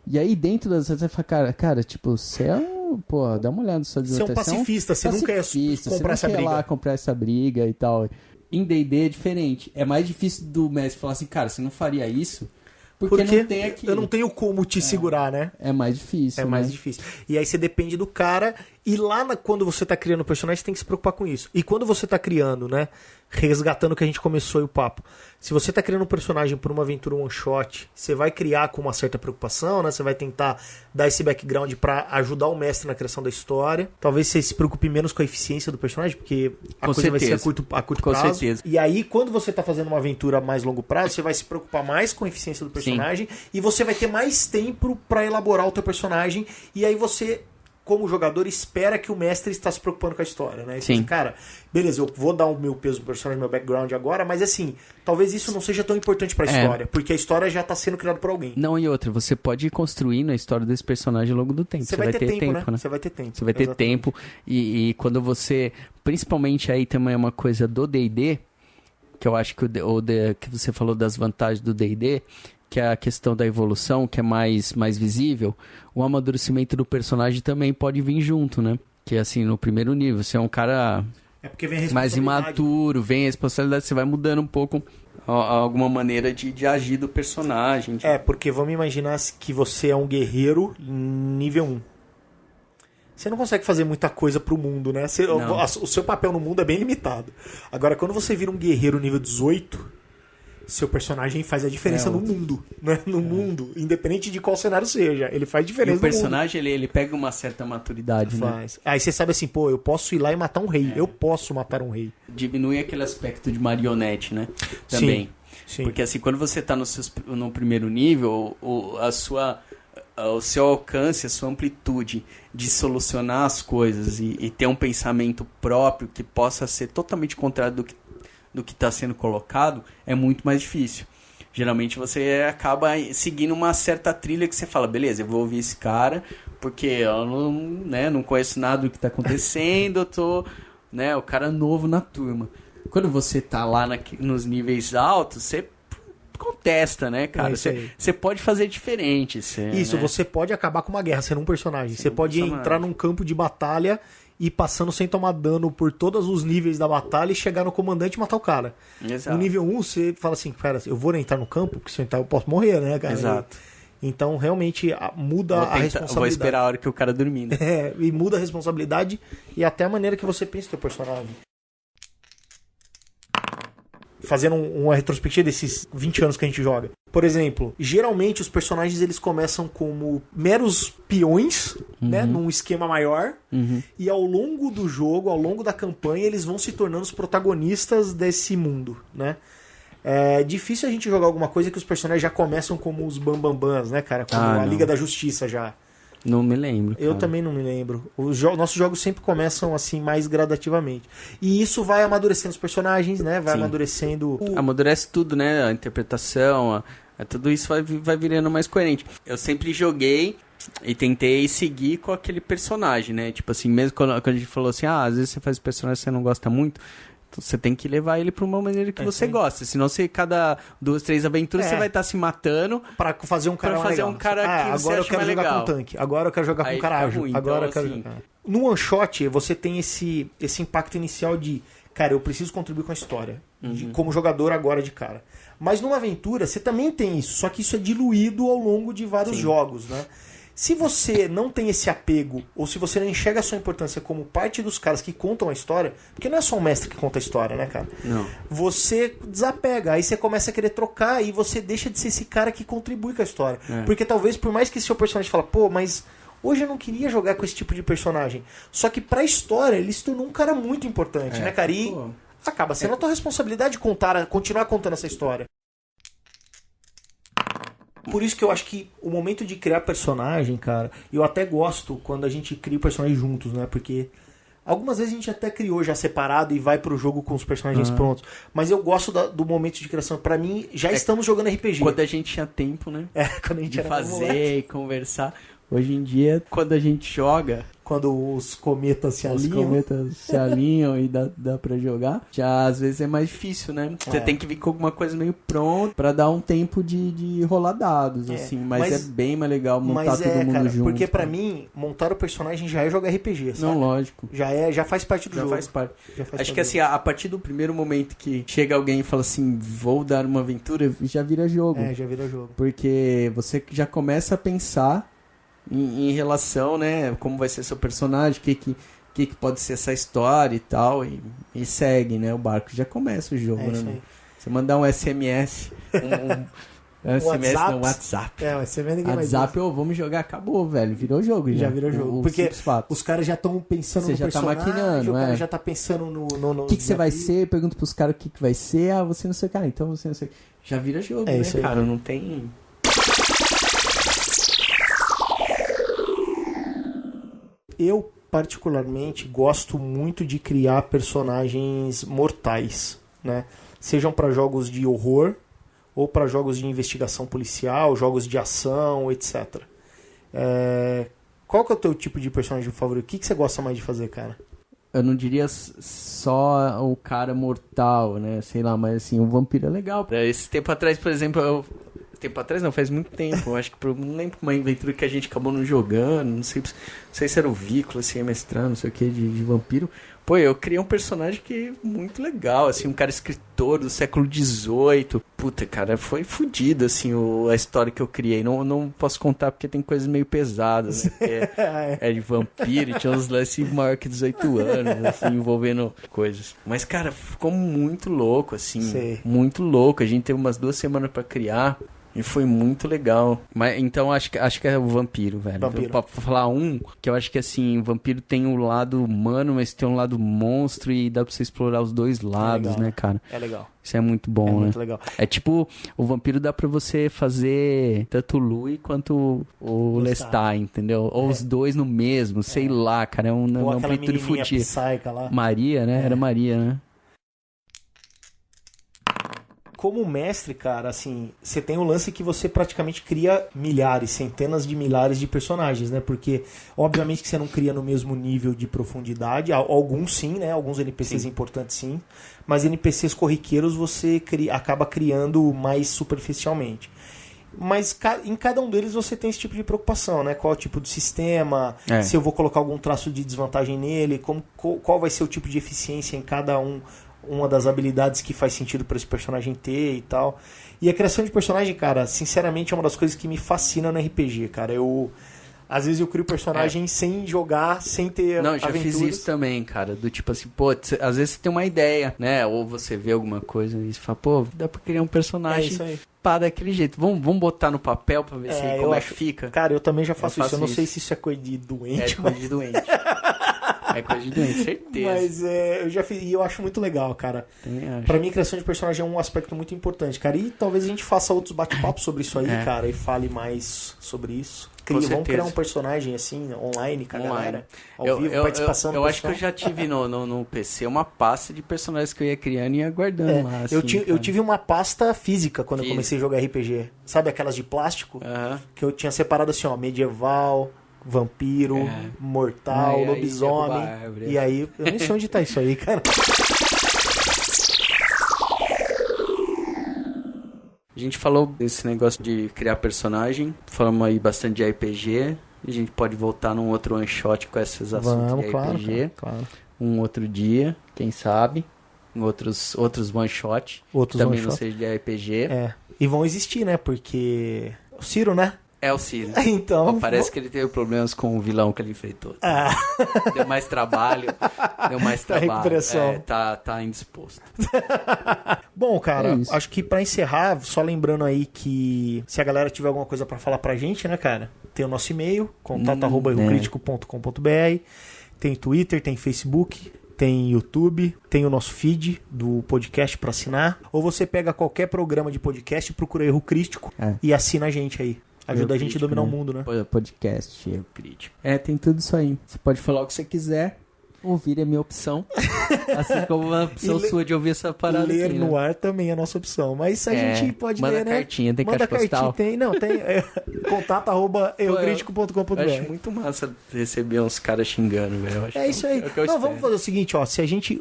E aí dentro das você fala, cara, tipo, você é um... Pô, dá uma olhada na sua desvantagem. Você é um pacifista, você nunca ia comprar essa briga. Lá comprar essa briga e tal. Em D&D é diferente. É mais difícil do mestre falar assim, cara, você não faria isso porque não tem aquilo. Eu não tenho como te segurar, né? É mais difícil. É mais difícil. E aí você depende do cara E lá quando você tá criando o personagem, você tem que se preocupar com isso. E quando você tá criando, né? Resgatando o que a gente começou aí o papo. Se você tá criando um personagem por uma aventura one shot, você vai criar com uma certa preocupação, né? Você vai tentar dar esse background pra ajudar o mestre na criação da história. Talvez você se preocupe menos com a eficiência do personagem, porque a Com coisa vai ser certeza. a curto Com prazo. certeza. E aí, quando você tá fazendo uma aventura a mais longo prazo, você vai se preocupar mais com a eficiência do personagem e você vai ter mais tempo pra elaborar o teu personagem. E aí você, como jogador, espera que o mestre está se preocupando com a história, né? E Sim. assim, cara, beleza, eu vou dar o meu peso pro personagem, meu background agora, mas assim, talvez isso não seja tão importante pra história, porque a história já tá sendo criada por alguém. Não, e outra, você pode ir construindo a história desse personagem ao longo do tempo. Você vai ter tempo, né? Você vai ter tempo. Você vai ter Exatamente. tempo e quando você... Principalmente aí também é uma coisa do D&D, que eu acho que que você falou das vantagens do D&D, que é a questão da evolução, que é mais visível, o amadurecimento do personagem também pode vir junto, né? Que assim, no primeiro nível, você é um cara É porque vem a mais responsabilidade. imaturo, vem a responsabilidade, você vai mudando um pouco alguma maneira de agir do personagem. É, porque vamos imaginar que você é um guerreiro em nível 1. Você não consegue fazer muita coisa pro mundo, né? Não. O seu papel no mundo é bem limitado. Agora, quando você vira um guerreiro nível 18, seu personagem faz a diferença no mundo, né? No mundo, independente de qual cenário seja. Ele faz E diferença o personagem, ele pega uma certa maturidade, no mundo. né? Faz. Aí você sabe assim, pô, eu posso ir lá e matar um rei. Eu posso matar um rei. Diminui aquele aspecto de marionete, né? Também. Sim. Porque assim, quando você tá no primeiro nível, o seu alcance, a sua amplitude de solucionar as coisas e ter um pensamento próprio que possa ser totalmente contrário do que está sendo colocado, é muito mais difícil. Geralmente você acaba seguindo uma certa trilha que você fala, beleza, eu vou ouvir esse cara, porque eu não conheço nada do que está acontecendo, eu tô, né, o cara novo na turma. Quando você tá lá nos níveis altos, você contesta, né, cara? É isso aí. Você pode fazer diferente. Isso, né? você pode acabar com uma guerra sendo um personagem. Você um pode personagem. entrar num campo de batalha e ir passando sem tomar dano por todos os níveis da batalha e chegar no comandante e matar o cara. Exato. No nível 1, você fala assim, cara, eu vou entrar no campo, porque se eu entrar eu posso morrer, né, cara? Exato. Então, realmente, muda a responsabilidade. Vou esperar a hora que o cara dormir, né? É, e muda a responsabilidade e até a maneira que você pensa o seu personagem. Fazendo uma retrospectiva desses 20 anos que a gente joga. Por exemplo, geralmente os personagens eles começam como meros peões, né, num esquema maior, e ao longo do jogo, ao longo da campanha, eles vão se tornando os protagonistas desse mundo, né? É difícil a gente jogar alguma coisa que os personagens já começam como os bambambãs, né, cara? Como a não. Liga da Justiça já. Não me lembro. Eu cara. também não me lembro. Nossos jogos sempre começam assim mais gradativamente. E isso vai amadurecendo os personagens, né? Vai Sim. amadurecendo. Amadurece tudo, né? A interpretação, tudo isso vai virando mais coerente. Eu sempre joguei e tentei seguir com aquele personagem, né? Tipo assim, mesmo quando a gente falou assim, às vezes você faz personagem que você não gosta muito, então você tem que levar ele pra uma maneira que você sim. gosta. Senão você, cada 2, 3 aventuras, você vai estar se matando. Pra fazer um cara Pra fazer legal. um cara que você agora eu acha quero mais jogar legal. com tanque. Agora eu quero jogar Aí com cara fica ágil. ruim. Agora Então, eu quero assim, jogar. No one shot, você tem esse impacto inicial de, cara, eu preciso contribuir com a história. Como jogador agora de cara. Mas numa aventura, você também tem isso. Só que isso é diluído ao longo de vários jogos, né? Se você não tem esse apego, ou se você não enxerga a sua importância como parte dos caras que contam a história, porque não é só o mestre que conta a história, né, cara? Não. Você desapega, aí você começa a querer trocar e você deixa de ser esse cara que contribui com a história. Porque talvez, por mais que seu personagem fala, pô, mas hoje eu não queria jogar com esse tipo de personagem. Só que pra história, ele se tornou um cara muito importante, né, cara? E acaba sendo a tua responsabilidade continuar contando essa história. Por isso que eu acho que o momento de criar personagem, cara, eu até gosto quando a gente cria o personagem juntos, né? Porque algumas vezes a gente até criou já separado e vai pro jogo com os personagens prontos. Mas eu gosto do momento de criação. Pra mim, já estamos jogando RPG. Quando a gente tinha tempo, né? Quando a gente De era fazer moleque. e conversar. Hoje em dia, quando a gente joga, Quando os cometas se os alinham. cometas se alinham e dá pra jogar, já às vezes é mais difícil, né? Você tem que vir com alguma coisa meio pronta pra dar um tempo de rolar dados, assim. Mas é bem mais legal montar todo mundo cara, junto. porque pra mim, montar o personagem já é jogar RPG, sabe? Não, lógico. Já faz parte do Já jogo. faz parte. Já faz Acho parte que assim, a partir do primeiro momento que chega alguém e fala assim, vou dar uma aventura, já vira jogo. já vira jogo. Porque você já começa a pensar em relação, né, como vai ser seu personagem, o que pode ser essa história e tal, e segue, né, o barco. Já começa o jogo, né? Aí. Você mandar um SMS, SMS WhatsApp. não, WhatsApp. Você vê ninguém mais. WhatsApp, vamos jogar, acabou, velho. Virou jogo já. Já virou jogo. Porque os caras já estão pensando você no já personagem, tá maquinando, o cara já tá pensando no o que você vai ser, pergunta pros caras o que vai ser, você não sei o que, então você não sei. Já vira jogo, né, isso aí. cara? Não tem... Eu, particularmente, gosto muito de criar personagens mortais, né? Sejam para jogos de horror ou para jogos de investigação policial, jogos de ação, etc. Qual que é o teu tipo de personagem favorito? O que você gosta mais de fazer, cara? Eu não diria só o cara mortal, né? Sei lá, mas assim, o vampiro é legal. Esse tempo atrás, por exemplo, tempo atrás não, faz muito tempo. Eu acho que não lembro uma aventura que a gente acabou não jogando, não sei se era o Vícola, se ia mestrar, não sei o que, de vampiro. Pô, eu criei um personagem que é muito legal, assim, um cara escritor do século XVIII. Puta, cara, foi fodido, assim, a história que eu criei. Não posso contar porque tem coisas meio pesadas, né? É de vampiro e tinha uns lances maior que 18 anos, assim, envolvendo coisas. Mas, cara, ficou muito louco, assim, Sei. muito louco. A gente teve umas 2 semanas pra criar. E foi muito legal. Mas, então, acho que é o vampiro, velho. Vampiro. Pra falar que eu acho que, assim, o vampiro tem um lado humano, mas tem um lado monstro e dá pra você explorar os dois lados, legal, né, cara? É legal. Isso é muito bom, É né? muito legal. É tipo, o vampiro dá pra você fazer tanto o Louis quanto o Lestat, entendeu? Ou os dois no mesmo, sei lá, cara. É uma Ou aquela amplitude menininha fodida. psaica lá. Maria, né? Era Maria, né? Como mestre, cara, assim, você tem o lance que você praticamente cria milhares, centenas de milhares de personagens, né? Porque, obviamente que você não cria no mesmo nível de profundidade, alguns sim, né? Alguns NPCs importantes sim, mas NPCs corriqueiros você acaba criando mais superficialmente. Mas em cada um deles você tem esse tipo de preocupação, né? Qual é o tipo de sistema, se eu vou colocar algum traço de desvantagem nele, qual vai ser o tipo de eficiência em cada uma das habilidades que faz sentido para esse personagem ter e tal. E a criação de personagem, cara, sinceramente é uma das coisas que me fascina no RPG, cara. Às vezes eu crio personagem sem jogar, sem ter Não, já aventuras. fiz isso também, cara. Do tipo assim, pô, às vezes você tem uma ideia, né? Ou você vê alguma coisa e você fala, pô, dá pra criar um personagem pá, daquele jeito. Vamos botar no papel pra ver como é que fica. Cara, eu também já faço isso. Eu não sei se isso é coisa de doente. É coisa de doente. É coisa de doente, certeza. Mas eu já fiz, e eu acho muito legal, cara. Pra mim, a criação de personagem é um aspecto muito importante, cara. E talvez a gente faça outros bate-papos sobre isso aí, cara, e fale mais sobre isso. Vamos criar um personagem assim, online, com a galera, ao vivo, participação. Eu acho que eu já tive no PC uma pasta de personagens que eu ia criando e ia guardando lá. Assim, eu tive uma pasta física quando eu comecei a jogar RPG. Sabe aquelas de plástico? Que eu tinha separado assim, ó, medieval, vampiro, mortal, lobisomem. E aí, eu nem sei onde tá isso aí, cara. A gente falou desse negócio de criar personagem, falamos aí bastante de RPG. A gente pode voltar num outro one shot com esses assuntos de RPG. Claro. Um outro dia, quem sabe. Outros one shot. Também não seja de RPG. E vão existir, né? Porque o Ciro, né? É o Ciro. Então, parece que ele teve problemas com o vilão que ele enfrentou. Deu mais trabalho. Recuperação. Tá indisposto. Bom, cara, acho que pra encerrar, só lembrando aí que se a galera tiver alguma coisa pra falar pra gente, né, cara? Tem o nosso e-mail, contato@errocritico.com.br. Tem Twitter, tem Facebook, tem YouTube, tem o nosso feed do podcast pra assinar. Ou você pega qualquer programa de podcast, procura Erro Crítico e assina a gente aí. Ajuda a gente a dominar o mundo, né? Podcast, Erro Crítico. Tem tudo isso aí. Você pode falar o que você quiser. Ouvir é minha opção. Assim como a opção sua de ouvir essa parada ler aqui, no ar também é a nossa opção. Mas a gente pode ler, né? Cartinha, tem manda caixa postal. Tem contato@eucritico.com.br. Eu acho muito massa receber uns caras xingando, velho. É isso aí. Vamos fazer o seguinte, ó.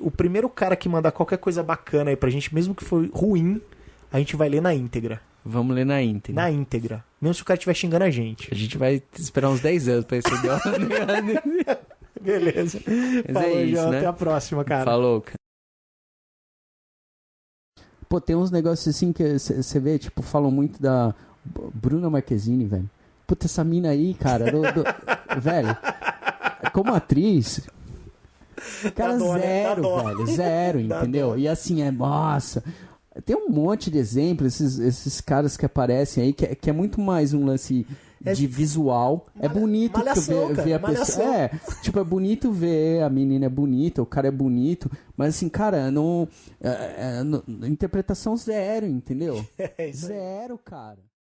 O primeiro cara que mandar qualquer coisa bacana aí pra gente, mesmo que for ruim, a gente vai ler na íntegra. Vamos ler na íntegra. Na íntegra. Mesmo se o cara estiver xingando a gente. A gente vai esperar uns 10 anos pra receber uma... Beleza. Mas é isso, João, né? Até a próxima, cara. Falou, cara. Pô, tem uns negócios assim que você vê, tipo, falam muito da Bruna Marquezine, velho. puta, essa mina aí, cara, velho, como atriz, cara, Dá dó, né? zero, Dá dó. velho, zero, Dá entendeu? dó. E assim, nossa, tem um monte de exemplos, esses caras que aparecem aí, que é muito mais um lance de visual. É bonito malhação, ver a cara, pessoa. malhação. Tipo, é bonito ver a menina é bonita, o cara é bonito, mas assim, cara, interpretação zero, entendeu? É isso aí. Zero, cara.